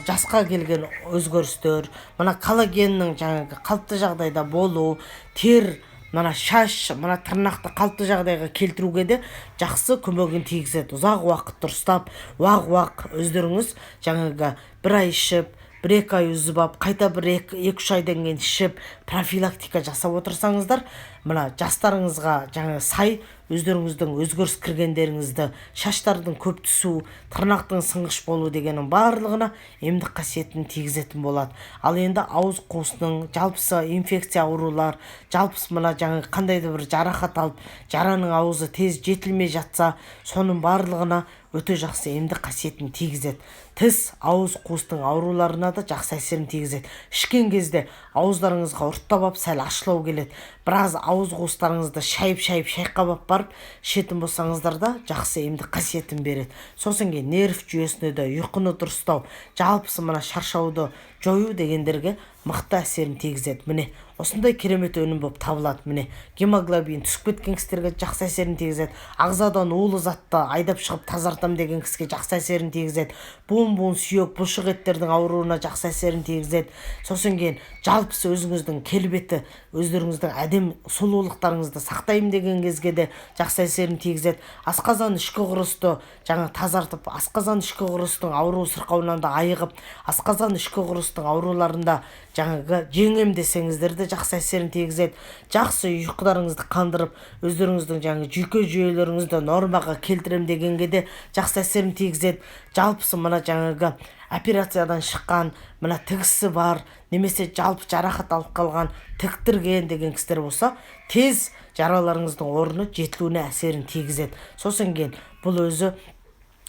жасқа келген өзгерістер, мына коллагеннің жаңағы қалыпты жағдайда болу, тер, мына шаш, мына тырнақты қалыпты жағдайға келтіруге де жақсы көмегін тигізеді. Ұзақ уақыт дұрыстап, уақ өздеріңіз жаңағы бір ай ішіп, 1-2 ай үзіп алып, қайта 1-2-3 айдан кейін ішіп, профилактика жасап отырсаңыздар, мына жастарыңызға жаңа сай өздеріңіздің өзгеріс кіргендеріңізді, шаштардың көп түсу, тырнақтың сынғыш болу дегеннің барлығына емдік қасиетін тигізетін болады. Ал енді ауыз қуысының, жалпысы инфекция аурулар, жалпысы мына жаңа қандай да бір жарақат алып, жараның аузы тез жетілмей жатса, соның барлығына өте жақсы емдік қасиетін тигізеді. Тіс, ауыз қуыстың ауруларына да жақсы әсерін тигізеді. Ішкен кезде ауыздарыңызға ұрттап алып сәл ашылау келеді. Біраз ауыз қуыстарыңызды шайқап алып барып ішетін болсаңыздар да жақсы емдік қасиетін береді. Сосын кейін нерв жүйесіне де ұйқыны дұрыстау, жалпысы мына шаршауды жою дегендерге мықты әсерін тигізеді. Міне осындай керемет өнім болып табылады. Міне гемоглобин түсіп кеткен кісілерге жақсы әсерін тигізеді. Ағзадан улы затты айдап шығып тазартам деген кісіге жақсы әсерін тигізеді. Буын сүйек, бұлшық еттердің ауруына жақсы әсерін тигізеді. Сосын кейін жалпысы өзіңіздің келбеті, өздеріңіздің әдем сұлулықтарыңызды сақтаймын деген кезге де жақсы әсерін тигізеді. Асқазан ішкі құрысты жаңа тазартып, асқазан ішкі құрыстың ауру сырқауынан да айығып, асқазан ішкі құрыстың ауруларында жаңағы жеңем десеңіздер де жақсы әсерін тигізеді. Жақсы ұйқыларыңызды қандырып, өздеріңіздің жаңағы жүйке жүйелеріңізді нормаға келтірем дегенге де жақсы әсерін тигізеді. Жалпысы мына жаңағы операциядан шыққан, мына тігісі бар, немесе жалпы жарақат алып қалған, тіктірген деген кісілер болса, тез жараларыңыздың орны жетілуіне әсерін тигізеді. Сосын кейін бұл өзі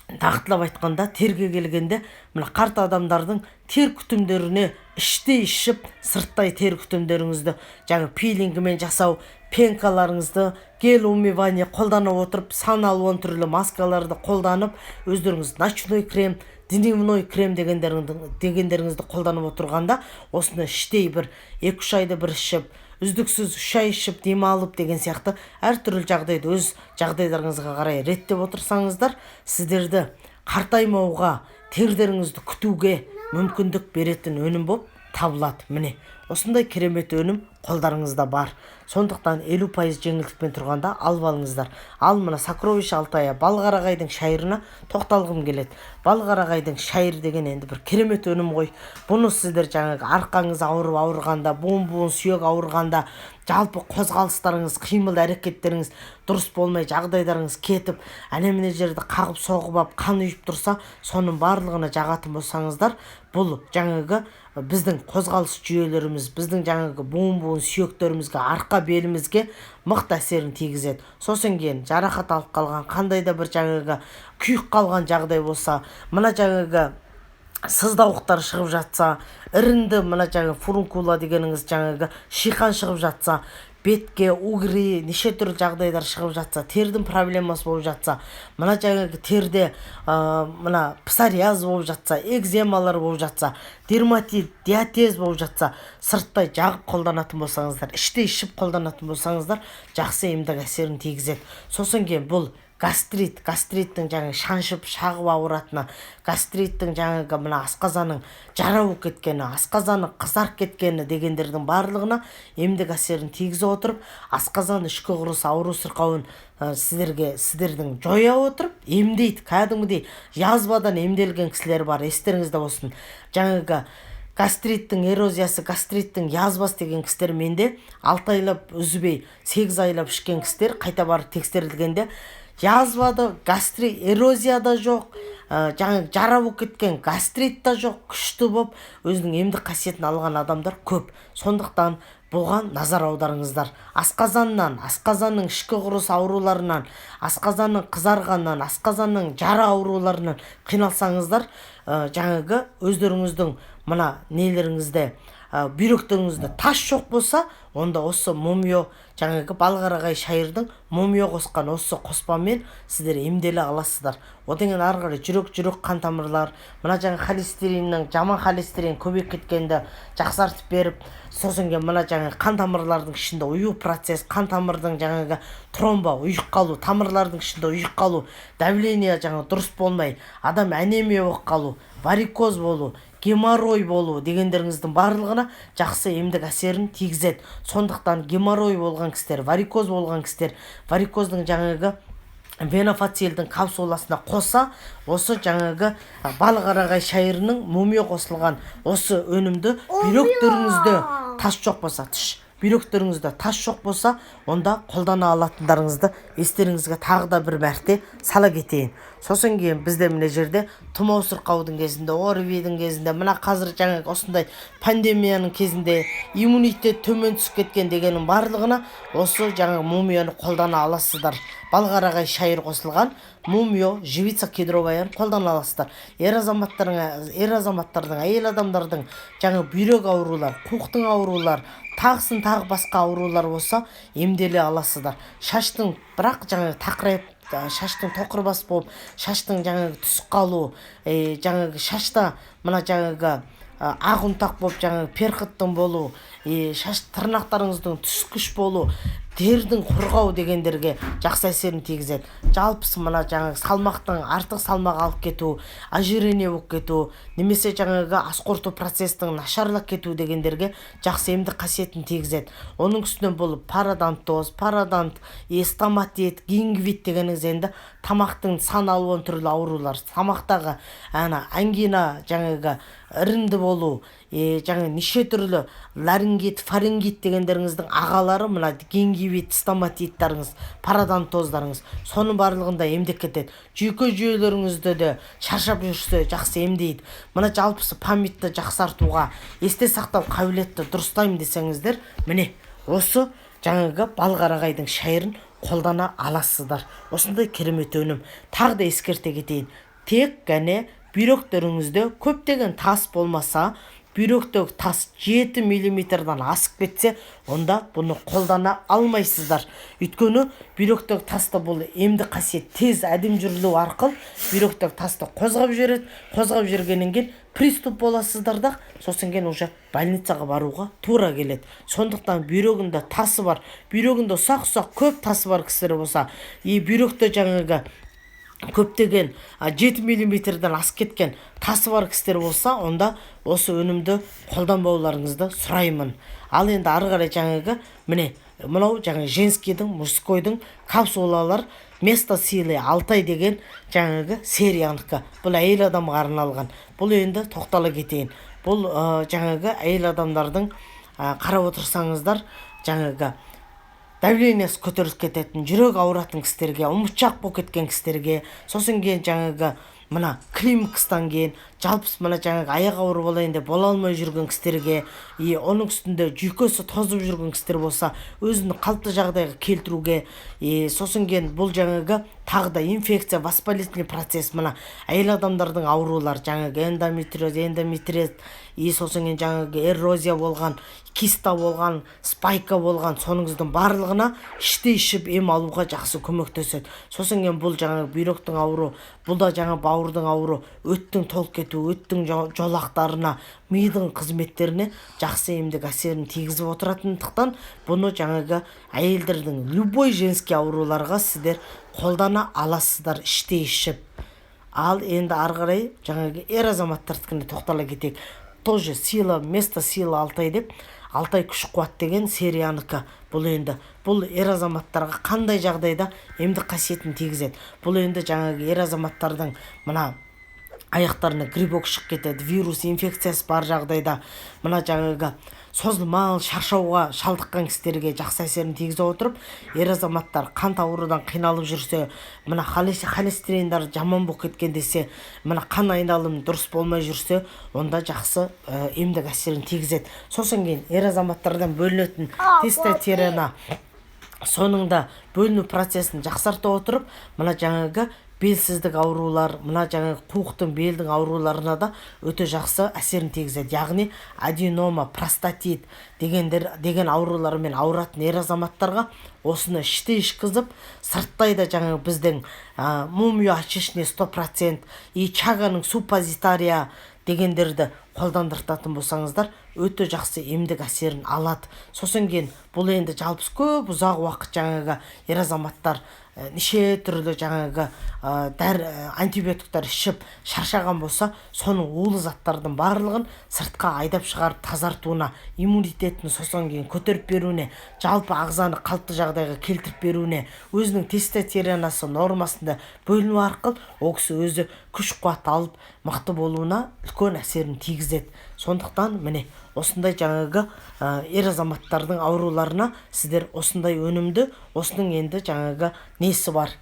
нақтылап айтқанда, терге келгенде, мына қарт адамдардың тер күтімдеріне іштей ішіп, сырттай тер күтімдеріңізді жаңа пилингімен жасау, пенкаларыңызды гель умывание қолдана отырып, сан-алуан түрлі маскаларды қолданып, өздеріңіз ночной крем, дневной крем дегендеріңізді қолданып отырғанда, осыны іштей бір 2-3 айды бір ішіп, үздіксіз 3 ай ішіп демалып деген сияқты әртүрлі жағдайды өз жағдайларыңызға қарай реттеп отырсаңыздар, сіздерді қартаймауға, тердеріңізді күтуге мүмкіндік беретін өнім болып табылады. Міне осындай керемет өнім қолдарыңызда бар. Сондықтан 50% жеңілдікпен тұрғанда алып алыңыздар. Ал мына Сокровище Алтая балқарағайдың шайырына тоқталғым келеді. Балқарағайдың шайыр деген енді бір керемет өнім ғой. Бұны сіздер жаңағы арқаңыз ауырғанда, буын сүйек ауырғанда, жалпы қозғалыстарыңыз, қимыл әрекеттеріңіз дұрыс болмай, жағдайларыңыз кетіп, әне-міне жерді қағып соғып алып, қан ұйып тұрса, соның барлығына жағатын болсаңыздар, бұл жаңағы біздің қозғалыс жүйелеріміз, біздің жаңағы буын сүйектерімізге, арқа белімізге мықты әсерін тигізеді. Сосын кейін жарақат алып қалған, қандай да бір жаңағы күйік қалған жағдай болса, мына жаңағы сыздауықтар шығып жатса, ірінді мына жаңағы фурункула дегеніңіз жаңағы шиқан шығып жатса, бетке угри неше түрлі жағдайлар шығып жатса, тердің проблемасы болып жатса, мына жаңағы терде мына псориаз болып жатса, экземалар болып жатса, дерматит, диатез болып жатса, сырттай жағып қолданатын болсаңыздар, іштей ішіп қолданатын болсаңыздар, жақсы емдік әсерін тигізеді. Сосын кейін бұл гастриттің жаңағы шаншып шағып ауыратыны, гастриттің жаңағы мына асқазанның жара болып кеткені, асқазаны қызарып кеткені дегендердің барлығына емдік әсерін тигізе отырып, асқазан ішкі құрылыс ауру сырқауын сіздердің жоя отырып емдейді. Кәдімгідей язбадан емделген кісілер бар, естеріңізде болсын. Жаңағы гастриттің эрозиясы, гастриттің язбасы деген кісілер менде 6 айлап үзбей 8 айлап ішкен кісілер қайта барып тексерілгенде язбада, эрозия да жоқ, жаңағы жара болып кеткен гастрит та жоқ, күшті болып өзінің емдік қасиетін алған адамдар көп. Сондықтан бұған назар аударыңыздар. Асқазанның ішкі құрылыс ауруларынан, асқазанның қызарғаннан, асқазанның жара ауруларынан қиналсаңыздар, жаңағы өздеріңіздің мына нелеріңізде, бүйректеріңізде тас жоқ болса, онда осы мумио, жаңағы балғарағай шайырдың мумио қосқан осы қоспамен сіздер емделе аласыздар. Одан кейін ары қарай жүрек қан тамырлар, мына жаңағы холестериннің, жаман холестерин көбейіп кеткенді жақсартып беріп, сосын кейін мына жаңағы қан тамырлардың ішінде ұю процесс, қан тамырдың жаңағы тромба, ұйық қалу, тамырлардың ішінде ұйық қалу, давление жаңағы дұрыс болмай, адам анемия болып қалу, варикоз болу, геморрой болу дегендеріңіздің барлығына жақсы емдік әсерін тигізеді. Сондықтан геморрой болған кісілер, варикоз болған кісілер, варикоздың жаңағы венофацилдің капсуласына қоса, осы жаңағы балғарағай шайырының мумио қосылған осы өнімді бүйректеріңізде тас жоқ болса, бүйректеріңізде тас жоқ болса, онда қолдана алатындарыңызды естеріңізге тағы да бір мәрте сала кетейін. Сосын кейін бізде мына жерде тұмау сырқаудың кезінде, ОРВИдің кезінде, мына қазір жаңағы осындай пандемияның кезінде иммунитет төмен түсіп кеткен дегеннің барлығына осы жаңағы мумияны қолдана аласыздар. Балғарағай шайыр қосылған мумио живица кедроваяны қолдана аласыздар. Ер азаматтардың, әйел адамдардың жаңағы бүйрек аурулар, қуықтың аурулар, тағысын тағы басқа аурулар болса емделе аласыздар. Шаштың бірақ жаңағы тақырайып, шаштың тоқырбас болып, шаштың жаңағы түсіп қалу, жаңағы шашта мына жаңағы ақ ұнтақ болып жаңағы перхоттың болу, шаш тырнақтарыңыздың түскіш болу, тердің құрғау дегендерге жақсы әсерін тигізеді. Жалпысы мына жаңағы салмақтың артық салмақ алып кету, ожирение болып кету, немесе жаңағы ас қорыту процестің нашарлап кету дегендерге жақсы емдік қасиетін тигізеді. Оның үстінен бұл пародонтоз, стоматит, гингивит дегеніңіз енді тамақтың сан алуан түрлі аурулар, тамақтағы ангина жаңағы іріңді болу, жаңағы неше түрлі ларингит, фарингит дегендеріңіздің ағалары мына гингивит, стоматиттарыңыз, пародонтоздарыңыз, соның барлығында емдеп кетеді. Жүйке жүйелеріңізді де шаршап жүрсе жақсы емдейді. Мына жалпысы памятты жақсартуға, есте сақтау қабілетті дұрыстаймын десеңіздер, міне осы жаңағы балғарағайдың шайырын қолдана аласыздар. Осындай керемет өнім. Тағы да ескерте кетейін. Тек қана бүйректеріңізде көптеген тас болмаса, бүйректегі тас 7 мм-дан асып кетсе, онда бұны қолдана алмайсыздар. Өйткені бүйректегі таста бұл емді қасиет тез әдем жүрілу арқылы бүйректегі тасты қозғап жібереді. Қозғап жүргеннен кейін приступ боласыздар да, сосын кейін уже больницаға баруға тура келеді. Сондықтан бүйрегінде тасы бар, бүйрегінде ұсақ-ұсақ көп тасы бар кісілер болса, бүйректе жаңағы көптеген 7 мм-дан асып кеткен тасы бар кісілер болса, онда осы өнімді қолданбауларыңызды сұраймын. Ал енді ары қарай жаңағы міне мынау жаңағы женскийдің, мужскойдың капсулалар место силы Алтай деген жаңағы серияныкі. Бұл әйел адамға арналған. Бұл енді тоқтала кетейін. Бұл жаңағы әйел адамдардың қарап отырсаңыздар, жаңағы давлениесі көтеріліп кететін, жүрек ауыратын кісілерге, ұмытшақ болып кеткен кісілерге, сосын кейін жаңағы мына климакстан кейін жалпысы мына жаңағы аяқ ауыр болайын деп бола алмай жүрген кісілерге, оның үстінде жүйкесі тозып жүрген кісілер болса, өзін қалыпты жағдайға келтіруге, сосын кейін бұл жаңағы тағы да инфекция, воспалительный процесс, мына әйел адамдардың аурулар, жаңағы эндометриоз, сосын кейін жаңағы эрозия болған, киста болған, спайка болған, соныңыздың барлығына іште ішіп ем алуға жақсы көмектеседі. Сосын кейін бұл жаңағы бүйректің ауру, бұл да жаңа аурудың ауру өттің толып кетуі, өттің жолақтарына, мидың қызметтеріне жақсы емдік әсерін тигізіп отыратындықтан бұны жаңағы әйелдердің любой женский ауруларға сіздер қолдана аласыздар іштей ішіп. Ал енді ары қарай жаңағы ер азаматтардікіне тоқтала кетейік. Тоже сила, место силы Алтай деп, Алтай күш қуат деген серияныкі. Бұл енді бұл ер азаматтарға қандай жағдайда емдік қасиетін тигізеді. Бұл енді жаңағы ер азаматтардың мына аяқтарына грибок шығып кетеді, вирус инфекциясы бар жағдайда, мына жаңағы созылмалы шаршауға шалдыққан кісілерге жақсы әсерін тигізе отырып, ер азаматтар қант аурудан қиналып жүрсе, мына холестериндері жаман болып кеткен десе, мына қан айналымы дұрыс болмай жүрсе, онда жақсы емдік әсерін тигізеді. Сосын кейін ер азаматтардан бөлінетін тестостерона соныңда бөліну процесін жақсарта отырып, мына жаңағы белсіздік аурулар, мына жаңағы қуықтың белдің ауруларына да өте жақсы әсерін тигізеді. Яғни аденома, простатит деген аурулармен ауыратын ер азаматтарға осыны іште ішкізіп, сырттай да жаңағы біздің мумия очищение 100% и чаганың суппозитария дегендерді қолдандыртатын болсаңыздар, өте жақсы емдік әсерін алады. Сосын кейін бұл енді жалпы көп ұзақ уақыт жаңағы ер азаматтар неше түрлі жаңағы антибиотиктар ішіп шаршаған болса, соның улы заттардың барлығын сыртқа айдап шығарып тазартуына, иммунитетін сосын кейін көтеріп беруіне, жалпы ағзаны қалыпты жағдайға келтіріп беруіне, өзінің тестостеронасы нормасында бөліну арқылы ол кісі өзі күш қуат алып мықты болуына үлкен әсерін тигізеді. Сондықтан міне осындай жаңағы ер азаматтардың ауруларына сіздер осындай өнімді, осының енді жаңағы несі бар,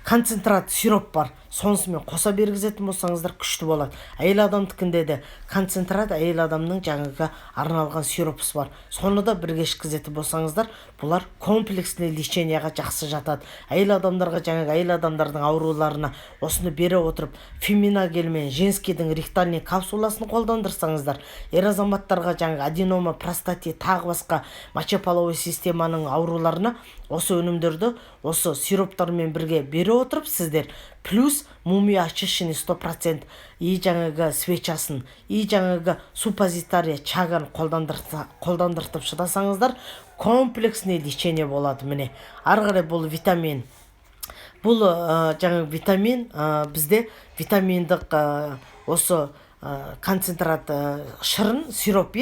концентрат сироп бар, сонысымен қоса бергізетін болсаңыздар күшті болады. Әйел адамдікінде де концентрат әйел адамның жаңағы арналған сиропысы бар, соны да бірге ішкізетін болсаңыздар, бұлар комплексный леченияға жақсы жатады. Әйел адамдарға жаңағы әйел адамдардың ауруларына осыны бере отырып, феминагель мен женскийдің рихтальный капсуласын қолдандырсаңыздар, ер азаматтарға жаңағы аденома, простатит, тағы басқа мочеполовой системаның ауруларына осы өнімдерді осы сироптармен бірге бере отырып, сіздер плюс мумия очищение 100% и жаңағы свечасын, и жаңағы суппозитария чаган қолдандыртып шыдасаңыздар, комплексный лечение болады. Міне ары қарай бұл витамин, бұл жаңағы витамин бізде витаминдік осы концентрат шырын сироп,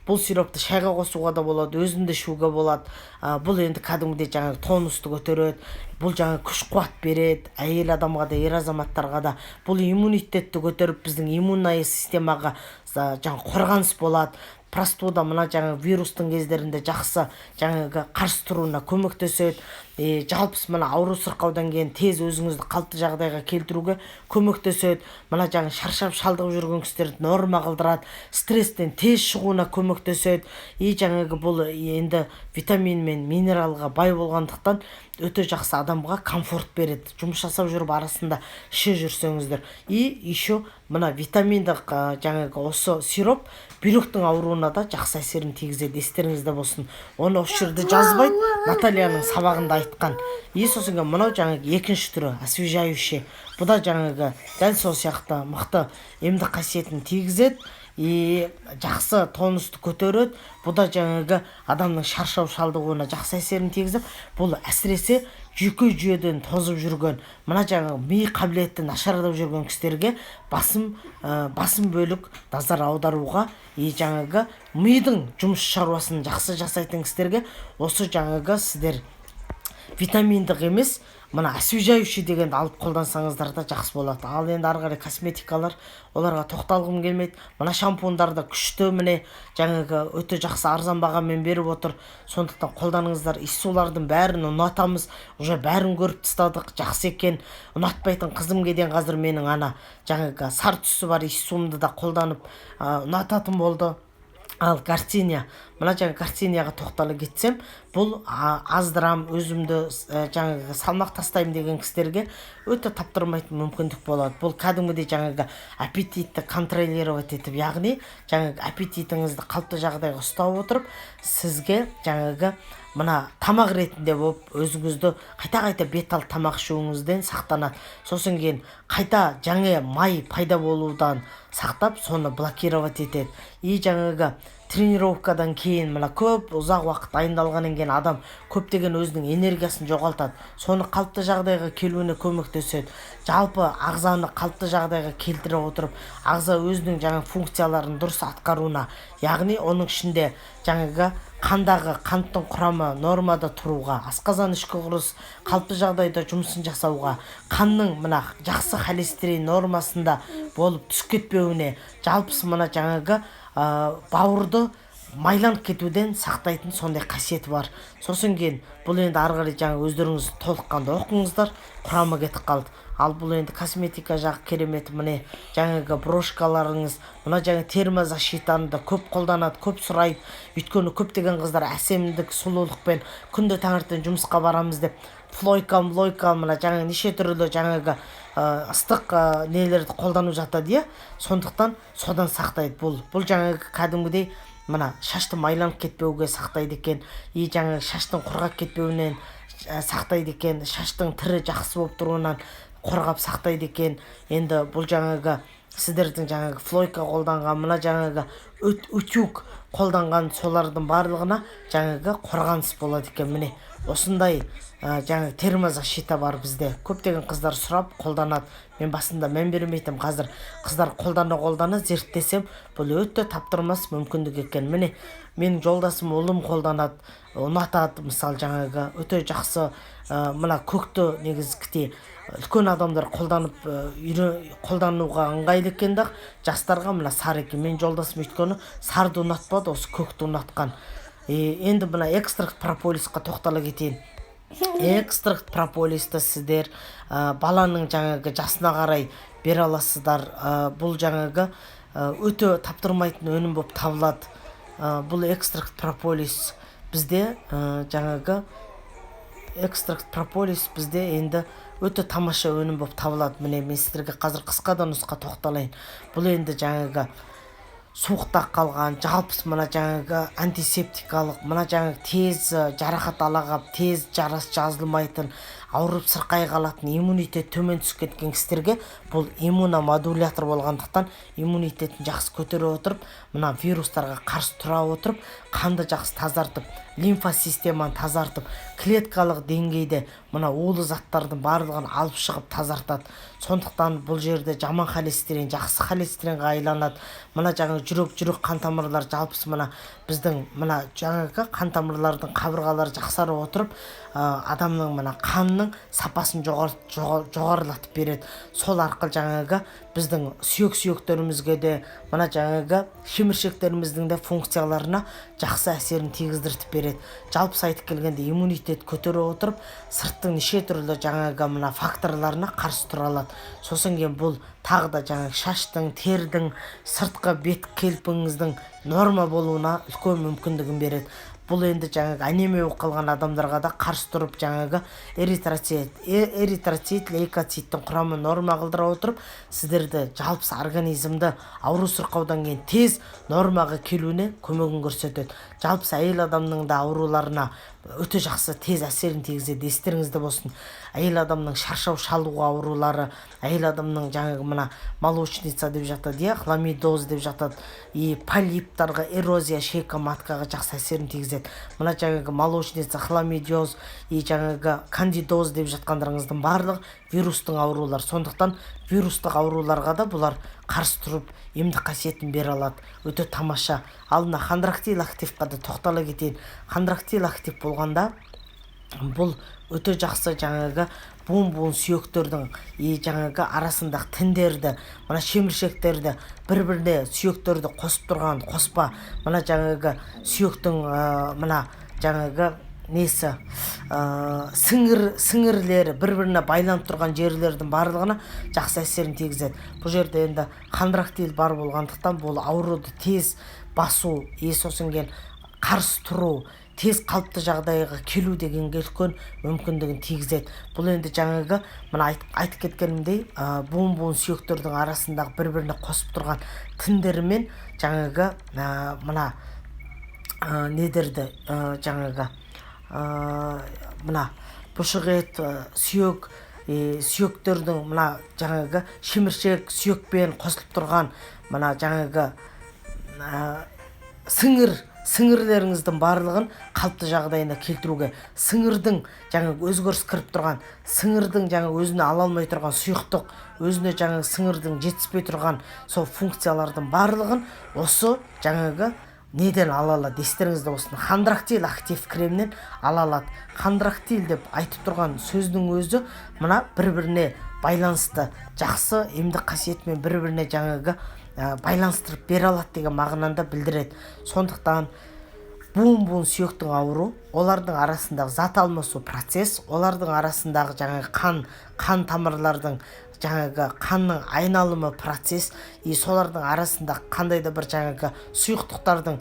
бұл сиропты шайға қосуға да болады, өзінде ішуге болады. Бұл енді кәдімгідей жаңағы тонусты көтереді, бұл жаңағы күш қуат береді, әйел адамға да ер азаматтарға да. Бұл иммунитетті көтеріп біздің иммунный системаға жаңағы қорғаныс болады. Простуда мына жаңағы вирустың кездерінде жақсы жаңағы қарсы тұруына көмектеседі. Жалпы мына ауру сырқаудан кейін тез өзіңізді қалыпты жағдайға келтіруге көмектеседі. Мына жаңағы шаршап шалдығып жүрген кісілерді норма қылдырады, стресстен тез шығуына көмектеседі. Жаңағы бұл енді витамин мен минералға бай болғандықтан өте жақсы адамға комфорт береді. Жұмыс жасап жүріп арасында іше жүрсеңіздер. Еще мына витаминдік жаңағы осы сироп бүйректің ауруына да жақсы әсерін тигізеді. Естеріңізде болсын. Оны осы жерде жазбайды, Натальяның сабағында айтқан. Сосын мынау жаңағы екінші түрі освежающий. Бұл да жаңағы дәл сол сияқты мықты емдік қасиетін тигізеді. Жақсы тонусты көтереді. Бұл да жаңағы адамның шаршау шалдығуына жақсы әсерін тигізіп, бұл әсіресе жүйке жүйеден тозып жүрген, мына жаңағы ми қабілеті нашарлап жүрген кісілерге басым бөлік назар аударуға, жаңағы мидың жұмыс шаруасын жақсы жасайтын кісілерге осы жаңағы сіздер витаминдік емес, мына освежающий дегенді алып қолдансаңыздар да жақсы болады. Ал енді ары қарай косметикалар, оларға тоқталғым келмейді. Мына шампундар да күшті, міне жаңағы өте жақсы арзан бағамен беріп отыр. Сондықтан қолданыңыздар. Иіссулардың бәрін ұнатамыз, уже бәрін көріп тастадық, жақсы екен. Ұнатпайтын қызымге дейін қазір менің жаңағы сары түсі бар иіссуымды да қолданып ұнататын болды. Ал Гартиния, мына жаңағы Гартинияға тоқтала кетсем, бұл аздырам, өзімді жаңағы салмақ тастаймын деген кісілерге өте таптырмайтын мүмкіндік болады. Бұл кәдімгідей жаңағы аппетитті контролировать етіп, яғни жаңағы аппетитіңізді қалыпты жағдайға ұстап отырып, сізге жаңағы мына тамақ ретінде болып өзіңізді қайта бет алды тамақ ішуіңізден сақтанады. Сосын кейін қайта жаңа май пайда болудан сақтап, соны блокировать етеді. И жаңағы тренировкадан кейін мына көп ұзақ уақыт дайындалғаннан кейін адам көптеген өзінің энергиясын жоғалтады. Соны қалыпты жағдайға келуіне көмектеседі. Жалпы ағзаны қалыпты жағдайға келтіре отырып, ағза өзінің жаңа функцияларын дұрыс атқаруына, яғни оның ішінде жаңағы қандағы қанттың құрамы нормада тұруға, асқазан ішкі құрылыс қалыпты жағдайда жұмысын жасауға, қанның мына жақсы холестерин нормасында болып түсіп кетпеуіне, жалпысы мына жаңағы бауырды майланып кетуден сақтайтын сондай қасиеті бар. Сосын кейін бұл енді ары қарай жаңа өздеріңіз толыққанды оқыңыздар, құрамы кетіп қалды. Ал бұл енді косметика жағы керемет. Міне жаңағы брошкаларыңыз, мына жаңа термозащитаны да көп қолданады, көп сұрайды. Өйткені көптеген қыздар әсемдік, сұлулықпен күнде таңертең жұмысқа барамыз деп флойка, мына жаңа неше түрлі жаңағы ыстық нелерді қолданып жатады, сондықтан содан сақтайды. Бұл жаңағы кәдімгідей мына шашты майланып кетпеуге сақтайды екен, и жаңағы шаштың құрғап кетпеуінен сақтайды екен, шаштың түрі жақсы болып тұруынан қорғап сақтайды екен. Енді бұл жаңағы сіздердің жаңағы флойка қолданған, мына жаңағы утюг қолданған солардың барлығына жаңағы қорғаныс болады екен. Міне осындай жаңағы термозащита бар бізде. Көптеген қыздар сұрап қолданады. Мен басында мән бермейтім, қазір қыздар қолдана зерттесем, бұл өте таптырмас мүмкіндік екен. Міне менің жолдасым ұлым қолданады, ұнатады, мысалы жаңағы өте жақсы. Мына көкті негізгіде үлкен адамдар қолдануға ыңғайлы екен, жастарға мына сары екен. Мен жолдасым өйткені сарды ұнатпады, осы көкті ұнатқан. Енді мына экстракт прополисқа тоқтала кетейін. Экстракт прополисті сіздер баланың жаңағы жасына қарай бере аласыздар. Бұл жаңағы өте таптырмайтын өнім болып табылады. Бұл экстракт прополис бізде жаңағы экстракт прополис бізде енді өте тамаша өнім болып табылады. Міне мен сіздерге қазір қысқа да нұсқа тоқталайын. Бұл енді жаңағы суықта қалған, жалпысы мына жаңағы антисептикалық, мына жаңағы тез жарақат алағап, тез жарас жазылмайтын, ауырып сырқай қалатын, иммунитет төмен түсіп кеткен кісілерге бұл иммуномодулятор болғандықтан иммунитетін жақсы көтере отырып, мына вирустарға қарсы тұра отырып, қанды жақсы тазартып, лимфа системаны тазартып, клеткалық деңгейде мына улы заттардың барлығын алып шығып тазартады. Сондықтан бұл жерде жаман холестерин жақсы холестеринге айланады. Мына жаңағы жүрек қан тамырлар, жалпысы мына біздің мына жаңағы қан тамырлардың қабырғалары жақсара отырып, адамның мына қанның сапасын жоғарылатып береді. Сол арқылы жаңағы біздің сүйектерімізге де, мына жаңағы шеміршектеріміздің де функцияларына жақсы әсерін тигіздіртіп береді. Жалпысы айтып келгенде иммунитет көтере отырып, сырттың неше түрлі жаңағы мына факторларына қарсы тұра алады. Сосын кейін бұл тағы да жаңағы шаштың, тердің, сыртқы бет келпіңіздің норма болуына үлкен мүмкіндігін береді. Бұл енді жаңағы анемия болып қалған адамдарға да қарсы тұрып жаңағы эритроцит, лейкоциттің құрамын норма қылдыра отырып, сіздерді жалпысы организмді ауру сырқаудан кейін тез нормаға келуіне көмегін көрсетеді. Жалпысы әйел адамның да ауруларына өте жақсы тез әсерін тигізеді. Естеріңізде болсын, әйел адамның шаршау шалу аурулары, әйел адамның жаңағы мына молочница деп жатады, хламидоз деп жатады, полиптарға, эрозия, шейка маткаға жақсы әсерін тигізеді. Мына жаңағы молочница, хламидоз, жаңағы кандидоз деп жатқандарыңыздың барлығы вирустың аурулар. Сондықтан вирустық ауруларға да бұлар қарсы тұрып емдік қасиетін бере алады. Өте тамаша. Ал мына хондрактил активқа да тоқтала кетейін. Хондрактил актив болғанда бұл өте жақсы жаңағы буын сүйектердің жаңағы арасындағы тіндерді, мына шеміршектерді бір-біріне сүйектерді қосып тұрған қоспа, мына жаңағы сүйектің мына жаңағы несі сіңірлері бір-біріне байланып тұрған жерлердің барлығына жақсы әсерін тигізеді. Бұл жерде енді хондрактил бар болғандықтан бұл ауруды тез басу, сосын кейін қарсы тұру, тез қалыпты жағдайға келу дегенге үлкен мүмкіндігін тигізеді. Бұл енді жаңағы мына айтып кеткенімдей буын сүйектердің арасындағы бір-біріне қосып тұрған тіндермен жаңағы мына недерді жаңағы мына бұшық ет, сүйек, сүйектердің мына жаңағы шеміршек сүйекпен қосылып тұрған мына жаңағы сіңірлеріңіздің барлығын қалыпты жағдайына келтіруге, сіңірдің жаңағы өзгеріс кіріп тұрған, сіңірдің жаңағы өзіне ала алмай тұрған сұйықтық, өзіне жаңағы сіңірдің жетіспей тұрған сол функциялардың барлығын осы жаңағы неден ала алады? Естеріңізде болсын, хондрактил актив кремнен ала алады. Хондрактил деп айтып тұрған сөздің өзі мына бір-біріне байланысты жақсы емдік қасиетімен бір-біріне жаңағы байланыстырып бере алады деген мағынаны білдіреді. Сондықтан буын сүйектің ауыру, олардың арасындағы зат алмасу процесс, олардың арасындағы жаңағы қан тамырлардың жаңағы қанның айналымы процесс, солардың арасында қандай да бір жаңағы сұйықтықтардың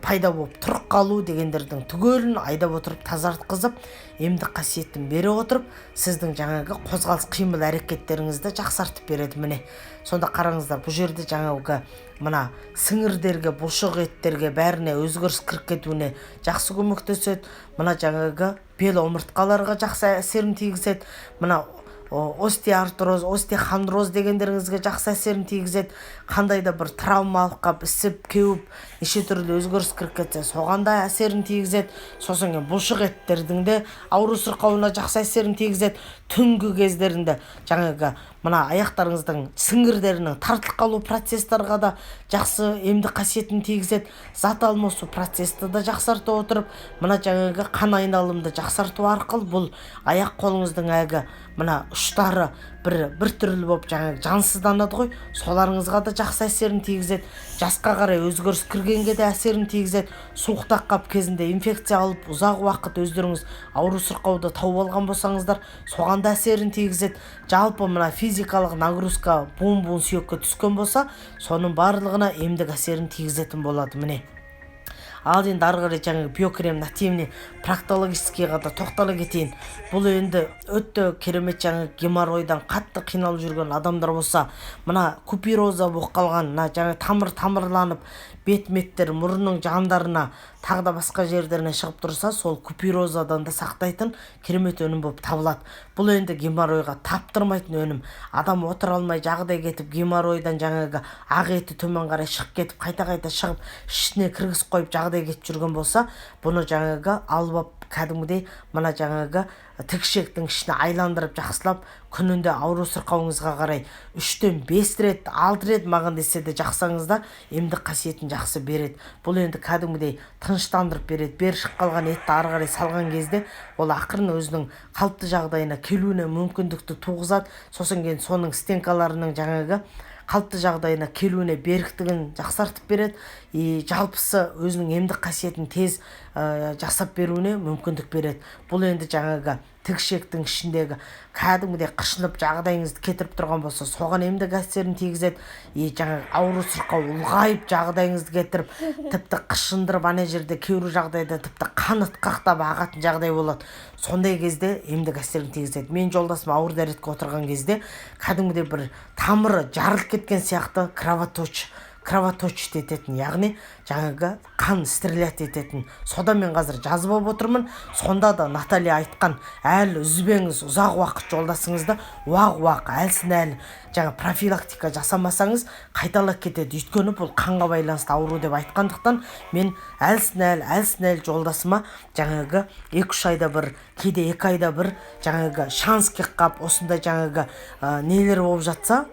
пайда болып тұрып қалу дегендердің түгелін айдап отырып тазартқызып, емдік қасиетін бере отырып, сіздің жаңағы қозғалыс қимыл әрекеттеріңізді жақсартып береді. Міне сонда қараңыздар, бұл жерде жаңағы мына сіңірдерге, бұлшық еттерге бәріне өзгеріс кіріп кетуіне жақсы көмектеседі. Мына жаңағы бел омыртқаларға жақсы әсерін тигізеді. Мына остеоартроз, остеохондроз дегендеріңізге жақсы әсерін тигізеді. Қандай да бір травмалық қап ісіп, кеуіп, неше түрлі өзгеріс кіріп кетсе, соған да әсерін тигізеді. Сосын бұлшық еттердің де ауру сырқауына жақсы әсерін тигізеді. Түнгі кездерінде жаңағы мына аяқтарыңыздың сіңірдерінің тартылып қалу процесстарға да жақсы емдік қасиетін тигізеді. Зат алмасу процесті де жақсарта отырып, мына жаңағы қан айналымды жақсарту арқылы бұл аяқ қолыңыздың әгі мына ұштары бір түрлі болып жаңағы жансызданады ғой, соларыңызға да жақсы әсерін тигізеді. Жасқа қарай өзгеріс кіргенге де әсерін тигізеді. Суықтақ қап кезінде инфекция алып, ұзақ уақыт өздеріңіз ауру сырқауды тауып алған болсаңыздар, соған да әсерін тигізеді. Жалпы мына физикалық нагрузка буын сүйекке түскен болса, соның барлығына емдік әсерін тигізетін болады. Міне ал енді ары қарай жаңағы биокрем нативный проктологическийға да тоқтала кетейін. Бұл енді өте керемет. Жаңағы геморройдан қатты қиналып жүрген адамдар болса, мына купероза болып қалған, мына жаңағы тамырланып, бет-меттер мұрынның жандарына, тағы да басқа жерлеріне шығып тұрса, сол куперозадан да сақтайтын керемет өнім болып табылады. Бұл енді геморройға таптырмайтын өнім. Адам отыра алмай жағдай кетіп, геморройдан жаңағы ақ еті төмен қарай шығып кетіп, қайта шығып, ішіне кіргіз қойып жағдай кетіп жүрген болса, бұны жаңағы алып кәдімгідей мына жаңағы тікшектің ішіне айландырып жақсылап, күнінде ауру сырқауыңызға қарай 3-тен 5 рет, 6 рет маған десе де жақсаңызда емдік қасиетін жақсы береді. Бұл енді кәдімгідей тыныштандырып береді. Бер шығып қалған етті ары қарай салған кезде ол ақырын өзінің қалыпты жағдайына келуіне мүмкіндікті туғызады. Сосын кейін соның стенкаларының жаңағы қалыпты жағдайына келуіне беріктігін жақсартып береді. Жалпысы өзінің емдік қасиетін тез жасап беруіне мүмкіндік береді. Бұл енді жаңағы тікшектің ішіндегі кәдімгідей қышынып жағдайыңызды кетіріп тұрған болса, соған емдік әсерін тигізеді. Жаңағы ауру сырқау ұлғайып жағдайыңызды кетіріп, тіпті қышындырып, ана жерде кейбір жағдайда тіпті қан ытқақтап ағатын жағдай болады. Сондай кезде емдік әсерін тигізеді. Мен жолдасым ауыр дәретке отырған кезде кәдімгідей бір тамыры жарылып кеткен сияқты кровоточит ететін, яғни жаңағы қан стрелять ететін. Сода мен қазір жазып отырмын. Сонда да Наталья айтқан, әлі үзбеңіз, ұзақ уақыт жолдасыңызды уақ әлсін жаңа профилактика жасамасаңыз қайталап кетеді. Өйткені бұл қанға байланысты ауру деп айтқандықтан мен әлсін жолдасыма жаңағы 2-3 айда бір, кейде 2 айда бір жаңағы шанс қап осындай жаңағы нелер болып жатса,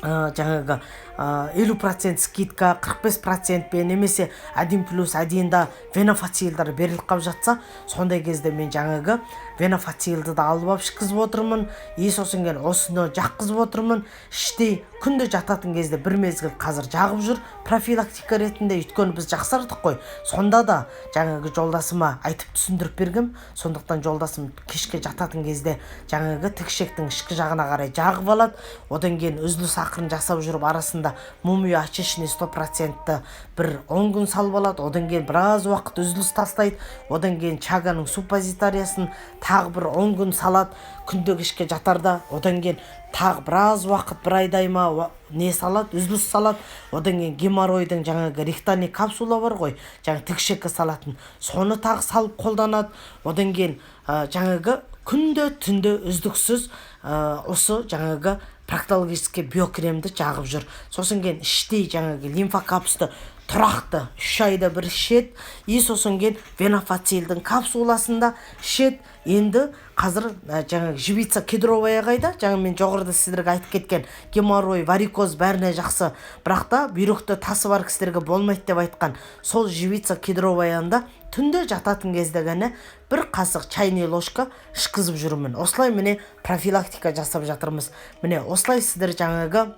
жаңағы 50% скидка, 45% пен немесе 1+1 венофацилдар беріліп қап жатса, сондай кезде мен жаңағы венофацилды да алып ішкізіп отырмын. Сосын кейін осыны жаққызып отырмын. Іштей күнде жататын кезде бір мезгіл қазір жағып жүр профилактика ретінде. Өйткені біз жақсардық қой. Сонда да жаңағы жолдасыма айтып түсіндіріп бергем. Сондықтан жолдасым кешке жататын кезде жаңағы тікшектің ішкі жағына қарай жағып алады. Одан кейін үзіліс акырын жасап жүрүп арасында мумия очищенный 100% бир 10 күн салып алат, одан кийин бир аз убакыт үзүлүс тастайт, одан кийин чаганын суппозитариясын тагы бир 10 күн салат күндө кечке жатарда, одан кийин тагы бир аз убакыт бир айдай ма не салат, үзүлүс салат, одан кийин геморройдун жаңагы рихтальный капсула бар ғой, жаңы тикшекке салатын, сону тагы салып колданат, одан кийин жаңагы күндө түндө үздүксүз осы жаңагы проктологический биокремди жагып жүр. Сосын кийин иштей жаңагы лимфокапсулды туракты 3 айда бир ишет, сосын кийин венофацилдин капсуласында ишет. Енді қазір жаңа живица кедровая қайда, жаңа мен жоғарыда сіздерге айтып кеткен геморрой, варикоз бәріне жақсы, бірақ та бүйректе тасы бар кісілерге болмайды деп айтқан сол живица кедроваяында түнде жататын кезде ғана бір қасық чайный ложка ішкізіп жүрмін. Осылай міне профилактика жасап жатырмыз. Міне осылай сіздер жаңағы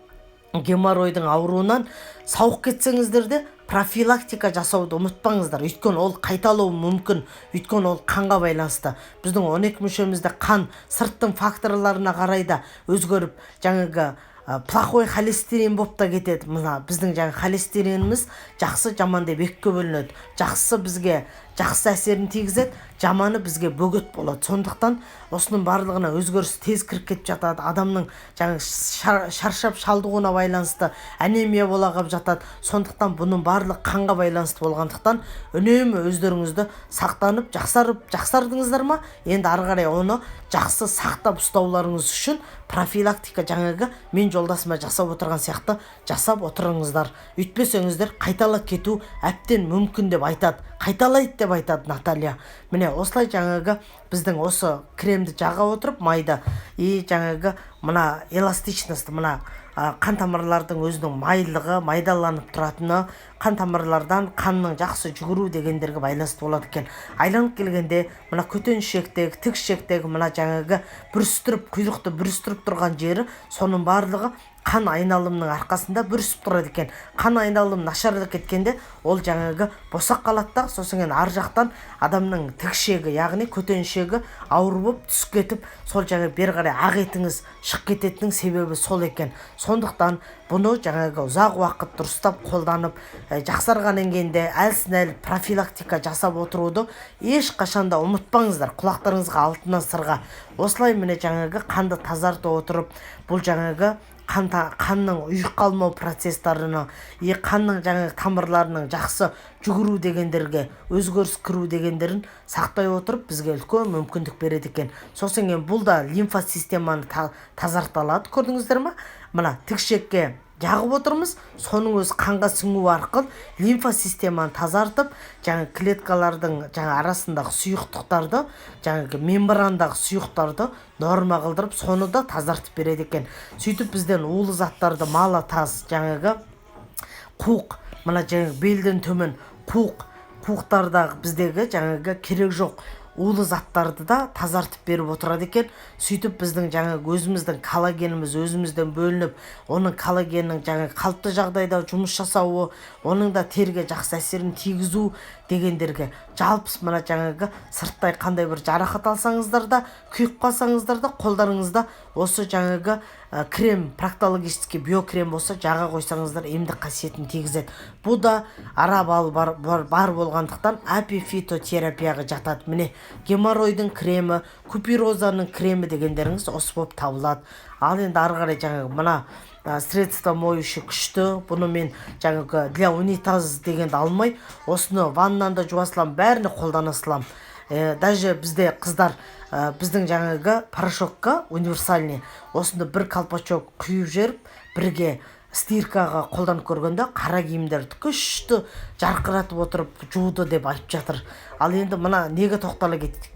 геморройдың ауруынан сауық кетсеңіздер де профилактика жасауды ұмытпаңыздар. Өйткені ол қайталауы мүмкін. Өйткені ол қанға байланысты. Біздің 12 мүшемізде қан сырттың факторларына қарай да өзгеріп, жаңағы плохой холестерин болып та кетеді. Мына біздің жаңағы холестериніміз жақсы жаман деп екіге бөлінеді. Жақсы бізге жақсы әсерін тигізеді, жаманы бізге бөгет болады. Сондықтан осының барлығына өзгеріс тез кіріп кетіп жатады. Адамның жаңағы шаршап шалдығуына байланысты анемия бола қалып жатады. Сондықтан бұның барлығы қанға байланысты болғандықтан үнемі өздеріңізді сақтанып, жақсардыңыздар ма? Енді ары қарай оны жақсы сақтап ұстауларыңыз үшін профилактика жаңағы мен жолдасыма жасап отырған сияқты жасап отырыңыздар. Үйтпесеңіздер қайталап кету әбден мүмкін деп айтады. Қайталайды деп айтады Наталья. Міне осылай жаңағы біздің осы кремді жаға отырып майда жаңағы мына эластичность, мына қан тамырлардың өзінің майлығы, майдаланып тұратыны, қан тамырлардан қанның жақсы жүгіру дегендерге байланысты болады екен. Айланып келгенде мына көтеншектегі, тікшектегі мына жаңағы бүрістіріп, құйрықты бүрістіріп тұрған жері, соның барлығы қан айналымның арқасында бүрісіп тұрады екен. Қан айналым нашарлап кеткенде ол жаңағы босақ қалады, сосын кейін ар жақтан адамның тікшегі, яғни көтеншегі ауыр болып түсіп кетіп, сол жаңағы бері қарай ақ етіңіз шығып кететінің себебі сол екен. Сондықтан бұны жаңағы ұзақ уақыт дұрыстап қолданып, жақсарғаннан кейін де әлсін-әл профилактика жасап отыруды ешқашанда ұмытпаңыздар. Құлақтарыңызға алтыннан сырға. Осылай міне жаңағы қанды тазартып отырып, бұл жаңағы қанның ұйық қалмау процестерінің, қанның жаңағы тамырларының жақсы жүгіру дегендерге, өзгеріс кіру дегендерін сақтай отырып, бізге үлкен мүмкіндік береді екен. Сосын кейін бұл да лимфа системаны тазарталады, көрдіңіздер ме? Мына тікшекке жағып отырмыз, соның өз қанға сіңу арқылы лимфа системаны тазартып, жаңа клеткалардың жаңа арасындағы сұйықтықтарды, жаңағы мембрандағы сұйықтарды норма қылдырып, соны да тазартып береді екен. Сөйтіп бізден улы заттарды мала таз, жаңағы қуық, мына жаңағы белден төмен қуықтардағы біздегі жаңағы керек жоқ улы заттарды да тазартып беріп отырады екен. Сөйтіп біздің жаңағы өзіміздің коллагеніміз өзімізден бөлініп, оның коллагеннің жаңағы қалыпты жағдайда жұмыс жасауы, оның да терге жақсы әсерін тигізу дегендерге жалпы мына жаңағы сырттай қандай бір жарақат алсаңыздар да, күйіп қалсаңыздар да, қолдарыңызда осы жаңағы крем, проктологический биокрем болса жаға қойсаңыздар емдік қасиетін тигізеді. Бұл да ара балы бар болғандықтан апифитотерапияға жатады. Міне геморройдың кремі, купирозаның кремі дегендеріңіз осы болып табылады. Ал енді ары қарай жаңағы мына средство моющий күшті, бұны мен жаңағы для унитаз дегенді алмай, осыны ваннанда жуасылам, бәріне қолдана салам. Даже бізде қыздар біздің жаңағы порошокқа универсальный осында бір колпачок құйып жеріп, бірге стиркаға қолданып көргенде қара киімдерді күшті жарқыратып отырып жуды деп айтып жатыр. Ал енді мына неге тоқтала кетті?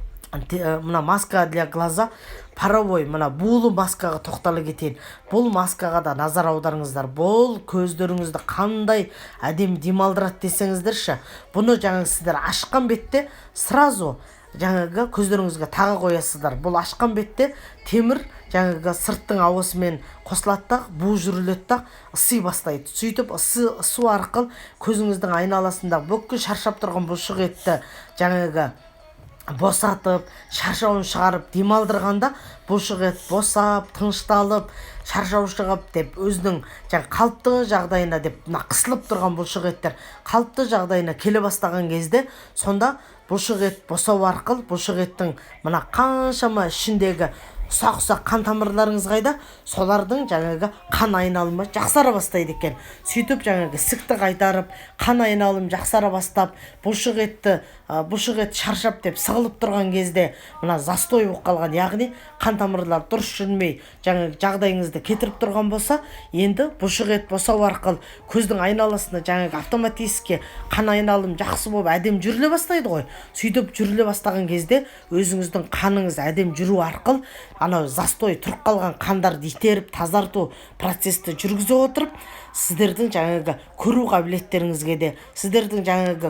Мына маска для глаза, паровой, мына булы маскаға тоқтала кетейін. Бұл маскаға да назар аударыңыздар. Бұл көздеріңізді қандай әдем демалдырады десеңіздерші. Бұны жаңағы сіздер ашқан бетте сразу жаңағы көздеріңізге тағы қоясыздар. Бұл ашқан бетте темір жаңағы сырттың ауасымен қосылады, бу жүріледі, ысы бастайды. Сөйтіп ысу арқылы көзіңіздің айналасында бүкіл шаршап тұрған бұлшық етті жаңағы босатып, шаршауын шығарып демалдырғанда бұлшық ет босап, тынышталып, шаршау шығып деп өзінің қалыпты жағдайына деп мына қысылып тұрған бұлшық еттер қалыпты жағдайына келе бастаған кезде сонда бұлшық ет босау арқылы бұлшық еттің мына қаншама ішіндегі ұсақ қан тамырларыңыз қайда, солардың қан айналымы жақсара бастайды екен. Сөйтіп ісікті қайтарып, қан айналым жақсара бастап, бұлшық ет шаршап деп сығылып тұрған кезде мына застой болып қалған, яғни қан тамырлар дұрыс жүрмей жағдайыңызды кетіріп тұрған болса, енді бұлшық ет босау арқылы көздің айналасына автоматически қан айналым жақсы болып әдем жүріле бастайды ғой. Сөйтіп жүріле бастаған кезде өзіңіздің қаныңыз әдем жүру арқылы анау застой тұрып қалған қандарды итеріп тазарту процесті жүргізе отырып, сіздердің көру қабілеттеріңізге де, сіздердің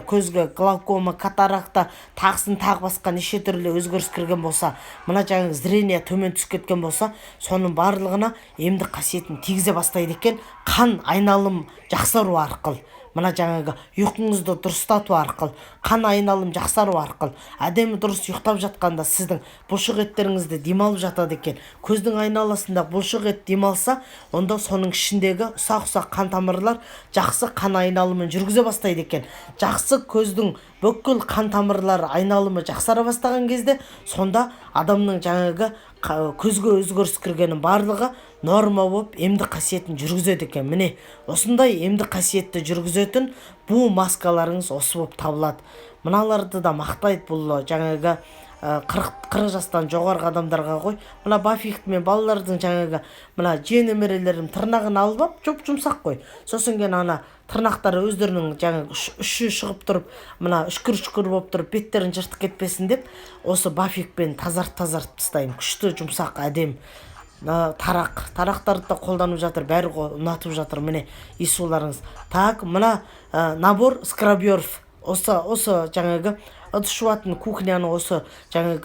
көзге глаукома, катаракта, тағысын тағы басқа неше түрлі өзгеріс кірген болса, мына зрение төмен түсіп кеткен болса, соның барлығына емдік қасиетін тигізе бастайды екен. Қан айналым жақсару арқылы, мына ұйқыңызды дұрыстату арқылы, қан айналым жақсару арқылы, әдемі дұрыс ұйықтап жатқанда сіздің бұлшық еттеріңізді демалып жатады екен. Көздің айналасында бұлшық ет демалса, онда соның ішіндегі ұсақ қан тамырлар жақсы қан айналымын жүргізе бастайды екен. Жақсы көздің бүкіл қан тамырлары айналымы жақсара бастаған кезде, сонда адамның көзге өзгеріс кіргенің барлығы норма болып емдік қасиетін жүргізеді екен. Міне осындай емдік қасиетті жүргізетін бұл маскаларыңыз осы болып табылады. Мыналарды да мақтайды бұл 40 жастан жоғарғы адамдарға ғой. Мына Баффихт мен балалардың мына немерелерім тырнағын алып, жұмсақ қой. Сосын ана тырнақтары өздерінің үші шығып тұрып, мына үшкір болып тұрып, беттерін жыртып кетпесін деп, осы Баффихтпен тазартып тастаймын. Күшті, жұмсақ, әдем. Тарақтарды да қолданып жатыр, бәрі ұнатып жатыр. Міне иіссуларыңыз. Так, мына набор скрабьеров. Осы ыдыс жуатын кухняның осы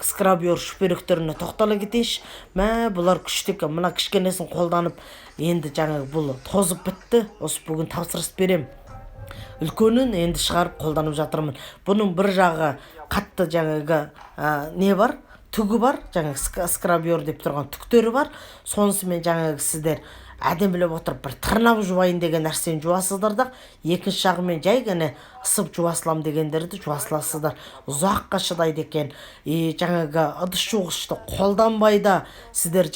скрабьер шүперектеріне тоқтала кетейінші. Бұлар күшті екен. Мына кішкенесін қолданып, енді бұл тозып бітті. Осы бүгін тапсырыс берем. Үлкенін енді шығарып қолданып жатырмын. Бұның бір жағы қатты не бар? Түгі бар, скрабьер деп тұрған түктері бар. Сонысымен сіздер әдемілеп отырып бір тырнап жуайын деген нәрсені жуасыздар да, екінші жағымен жай ысып жуасылам дегендерді жуасыласыздар. Ұзаққа шыдайды екен. Ыдыс жуғышты қолданбайда сіздер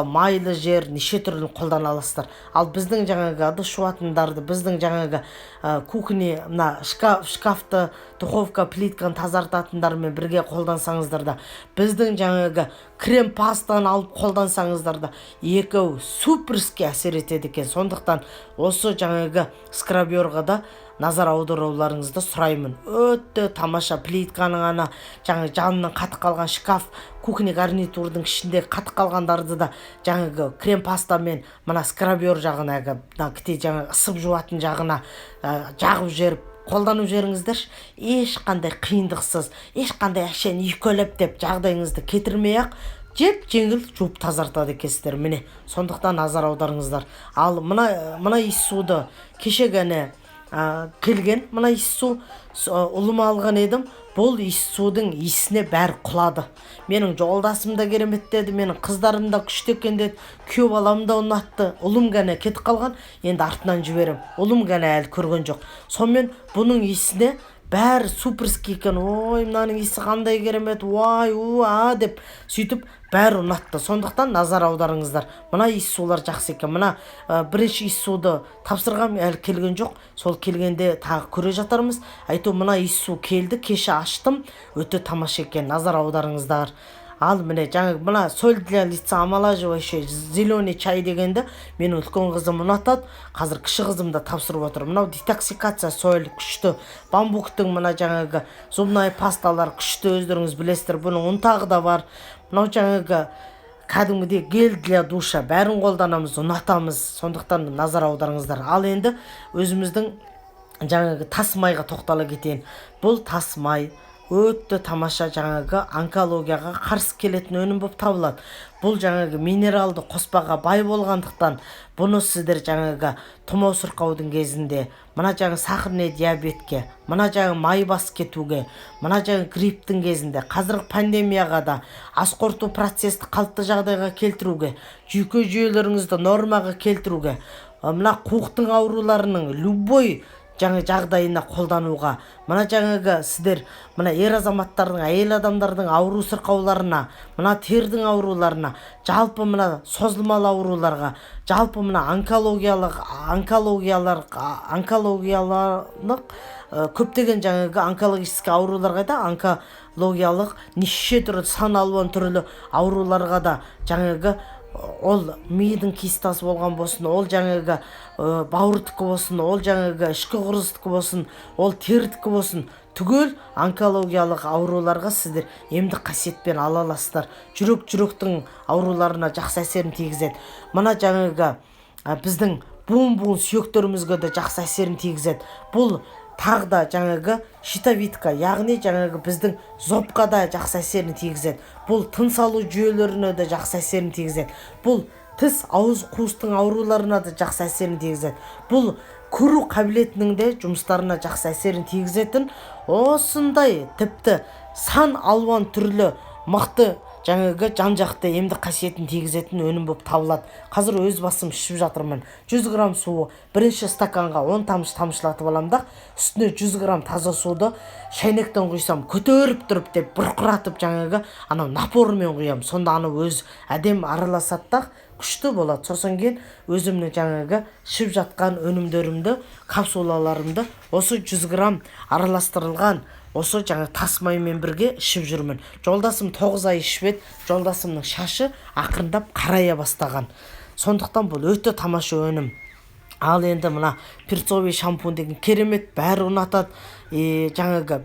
майлы жер неше түрлі қолдана аласыздар. Ал біздің ыдыс жуатындарды, біздің кухня, мына шкафты, духовка, плитканы тазартатындармен бірге қолдансаңыздар да, біздің крем пастаны алып қолдансаңыздар да, екеуі суперски әсер етеді екен. Сондықтан осы скрабьерға да назар аударуларыңызды сұраймын. Өтті тамаша плитканың жанынан қатып қалған шкаф, кухня гарнитурдың ішінде қатып қалғандарды да крем пастамен мына скрабьер жағына, ысып жуатын жағына жағып жеріп қолданып жеріңіздер. Ешқандай қиындықсыз, ешқандай әшен үйкелеп деп жағдайыңызды кетірмей-ақ жеп-жеңіл жуып тазартады екенсіздер. Міне сондықтан назар аударыңыздар. Ал мына иіссуды кеше келген, мына иіссу ұлыма алған едім. Бұл иіссудың иісіне бәрі құлады. Менің жолдасым да керемет деді, менің қыздарым да күшті екен деді, күйеу балам да ұнатты. Ұлым кетіп қалған, енді артынан жіберем. Ұлым әлі көрген жоқ. Сонымен бұның иісіне бәрі суперский екен. Ой, мынаның иісі қандай керемет, уай, деп сөйтіп бәрі ұнатты. Сондықтан назар аударыңыздар. Мына иіссулар жақсы екен. Мына бірінші иіссуды тапсырғам, әлі келген жоқ. Сол келгенде тағы көре жатармыз. Айту, мына иіссу келді, кеше аштым. Өте тамаша екен. Назар аударыңыздар. Ал міне мына соль для лица омолаживающий зеленый чай дегенді менің үлкен қызым ұнатады. Қазір кіші қызым да тапсырып отыр. Мынау детоксикация соль күшті. Бамбуктың мына зубная пасталар күшті, өздеріңіз білесіздер. Бұның ұнтағы да бар. Мынау кәдімгідей гель для душа, бәрін қолданамыз, ұнатамыз. Сондықтан назар аударыңыздар. Ал енді өзіміздің тас майға тоқтала кетейін. Бұл тас май өтө тамаша жаңағы онкологияға қарсы келетін өнім болып табылады. Бұл жаңағы минералды қоспаға бай болғандықтан бұны сіздер жаңағы тұмау сырқаудың кезінде, мына жаңағы сахарный диабетке, мына жаңағы май бас кетуге, мына жаңағы грипптің кезінде, қазіргі пандемияға да ас қорыту процесті қалыпты жағдайға келтіруге, жүйке жүйелеріңізді нормаға келтіруге, мына қуықтың ауруларының любой жаңа жағдайына қолдануға, мына жаңағы сіздер мына ер азаматтардың, әйел адамдардың ауру сырқауларына, мына тердің ауруларына, жалпы мына созылмалы ауруларға, жалпы мына онкологиялық көптеген жаңағы онкологический ауруларға да, онкологиялық неше түрлі сан алуан түрлі ауруларға да жаңағы ол мидың кистасы болған болсын, ол жаңағы бауырдікі болсын, ол жаңағы ішкі құрылыстікі болсын, ол тердікі болсын, түгел онкологиялық ауруларға сіздер емдік қасиетпен ала аласыздар. Жүректің ауруларына жақсы әсерін тигізеді. Мына жаңағы біздің буын сүйектерімізге де жақсы әсерін тигізеді. Бұл тағы да жаңағы щитовидка, яғни жаңағы біздің зобқа да жақсы әсерін тигізеді. Бұл тыныс алу жүйелеріне де жақсы әсерін тигізеді. Бұл тіс, ауыз қуыстың ауруларына да жақсы әсерін тигізеді. Бұл көру қабілетінің де жұмыстарына жақсы әсерін тигізетін осындай тіпті сан алуан түрлі мықты жаңағы жан-жақты емдік қасиетін тигізетін өнім болып табылады. Қазір өз басым ішіп жатырмын. 100 грамм суы бірінші стаканға 10 тамшы тамшылатып аламын да, үстіне 100 грамм таза суды шайнектен құйсам, көтеріп тұрып деп бұрқыратып жаңағы анау напорымен құям. Сонда анау өз әдем араласады да, күшті болады. Сосын кейін өзімнің жаңағы ішіп жатқан өнімдерімді, капсулаларымды осы 100 грамм араластырылған осы жаңа тас маймен бірге ішіп жүрмін. Жолдасым 9 ай ішіп еді, жолдасымның шашы ақырындап қарая бастаған. Сондықтан бұл өте тамаша өнім. Ал енді мына перцовый шампунь деген керемет, бәрі ұнатады. Жаңағы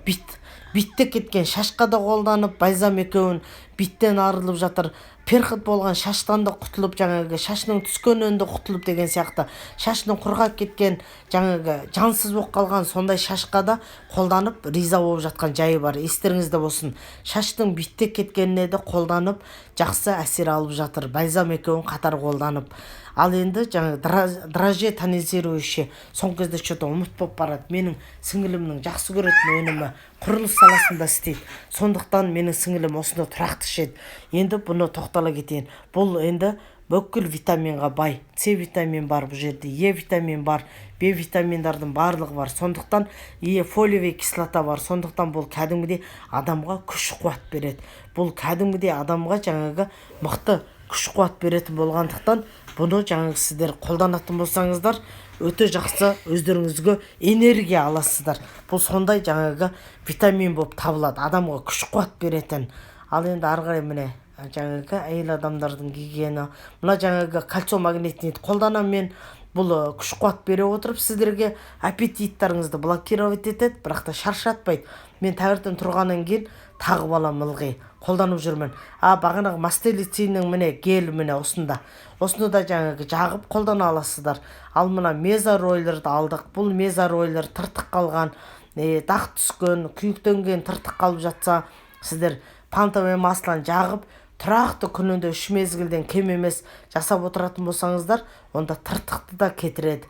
битте кеткен шашқа да қолданып, бальзам екеуін биттен арылып жатыр. Перхот болған шаштан да құтылып, жаңағы шашының түскеннен де құтылып деген сияқты. Шашының құрғап кеткен, жаңағы жансыз болып қалған сондай шашқа да қолданып риза болып жатқан жайы бар. Естеріңізде болсын. Шаштың битте кеткеніне де қолданып жақсы әсер алып жатыр. Бальзам екеуін қатар қолданып. Ал енді жаңағы драже тонизирующий соңғы кезде что-то ұмыт болып барады. Менің сіңілімнің жақсы көретін өнімі құрылыс саласында істейді. Сондықтан менің сіңілім осында тұрақты ішеді. Енді бұны тоқтала кетейін. Бұл енді бүкіл витаминға бай. С витамин бар бұл жерде, Е витамин бар, Б витаминдардың барлығы бар. Сондықтан фолиевый кислота бар. Сондықтан бұл кәдімгідей адамға күш қуат береді. Бұл кәдімгідей адамға жаңағы мықты күш қуат беретін болғандықтан бұны жаңағы сіздер қолданатын болсаңыздар өте жақсы өздеріңізге энергия аласыздар. Бұл сондай жаңағы витамин болып табылады, адамға күш қуат беретін. Ал енді ары қарай міне жаңағы әйел адамдардың гигиена, мына жаңағы кальцио магнетинді қолданамын мен. Бұл күш қуат бере отырып сіздерге аппетиттарыңызды блокировать етеді, бірақ та шаршатпайды. Мен таңертең тұрғаннан кейін тағып аламын ылғи, қолданып жүрмін. Бағанағы мастелициннің міне гелі міне осында. Осыны да жаңағы жағып қолдана аласыздар. Ал мына мезоройлерді алдық. Бұл мезоройлер тыртық қалған, дақ түскен, күйіктенген тыртық қалып жатса, сіздер пантовый масланы жағып тұрақты күнінде 3 мезгілден кем емес жасап отыратын болсаңыздар, онда тыртықты да кетіреді.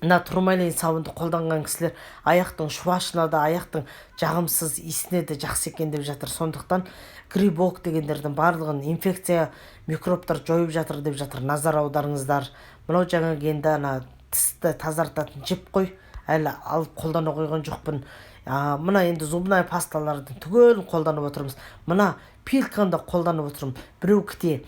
Мына турмалин сабынды қолданған кісілер аяқтың шуашына да, аяқтың жағымсыз иісіне де жақсы екен деп жатыр. Сондықтан грибок дегендердің барлығын инфекция, микробтар жойып жатыр деп жатыр. Назар аударыңыздар. Мынау жаңағы енді тісті тазартатын жіп қой, әлі алып қолдана қойған жоқпын. Мына енді зубная пасталардың түгелін қолданып отырмыз. Мына пилканы да қолданып отырмын. Біреу кіте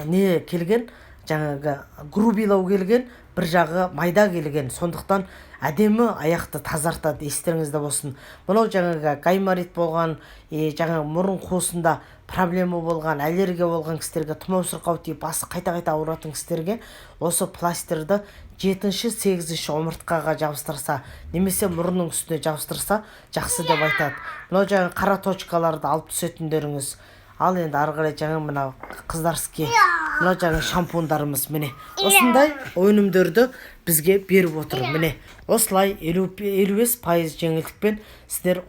не келген, жаңағы грубилау келген, бір жағы майда келген. Сондықтан әдемі аяқты тазартады, естеріңізде болсын. Мынау жаңағы гайморит болған, жаңағы мұрын қуысында проблема болған, аллергия болған кісілерге, тұмау сырқау тиіп басы қайта-қайта ауыратын кісілерге осы пластырды 7-8 омыртқаға жабыстырса, немесе мұрынның үстіне жабыстырса жақсы деп айтады. Мынау жаңағы қара точкаларды алып түсетіндеріңіз. Ал енді ары қарай жаңа мына қыздарский мына жаңа шампундарымыз міне осындай өнімдерді бізге беріп отыр. Міне осылай 55% жеңілдікпен сіздер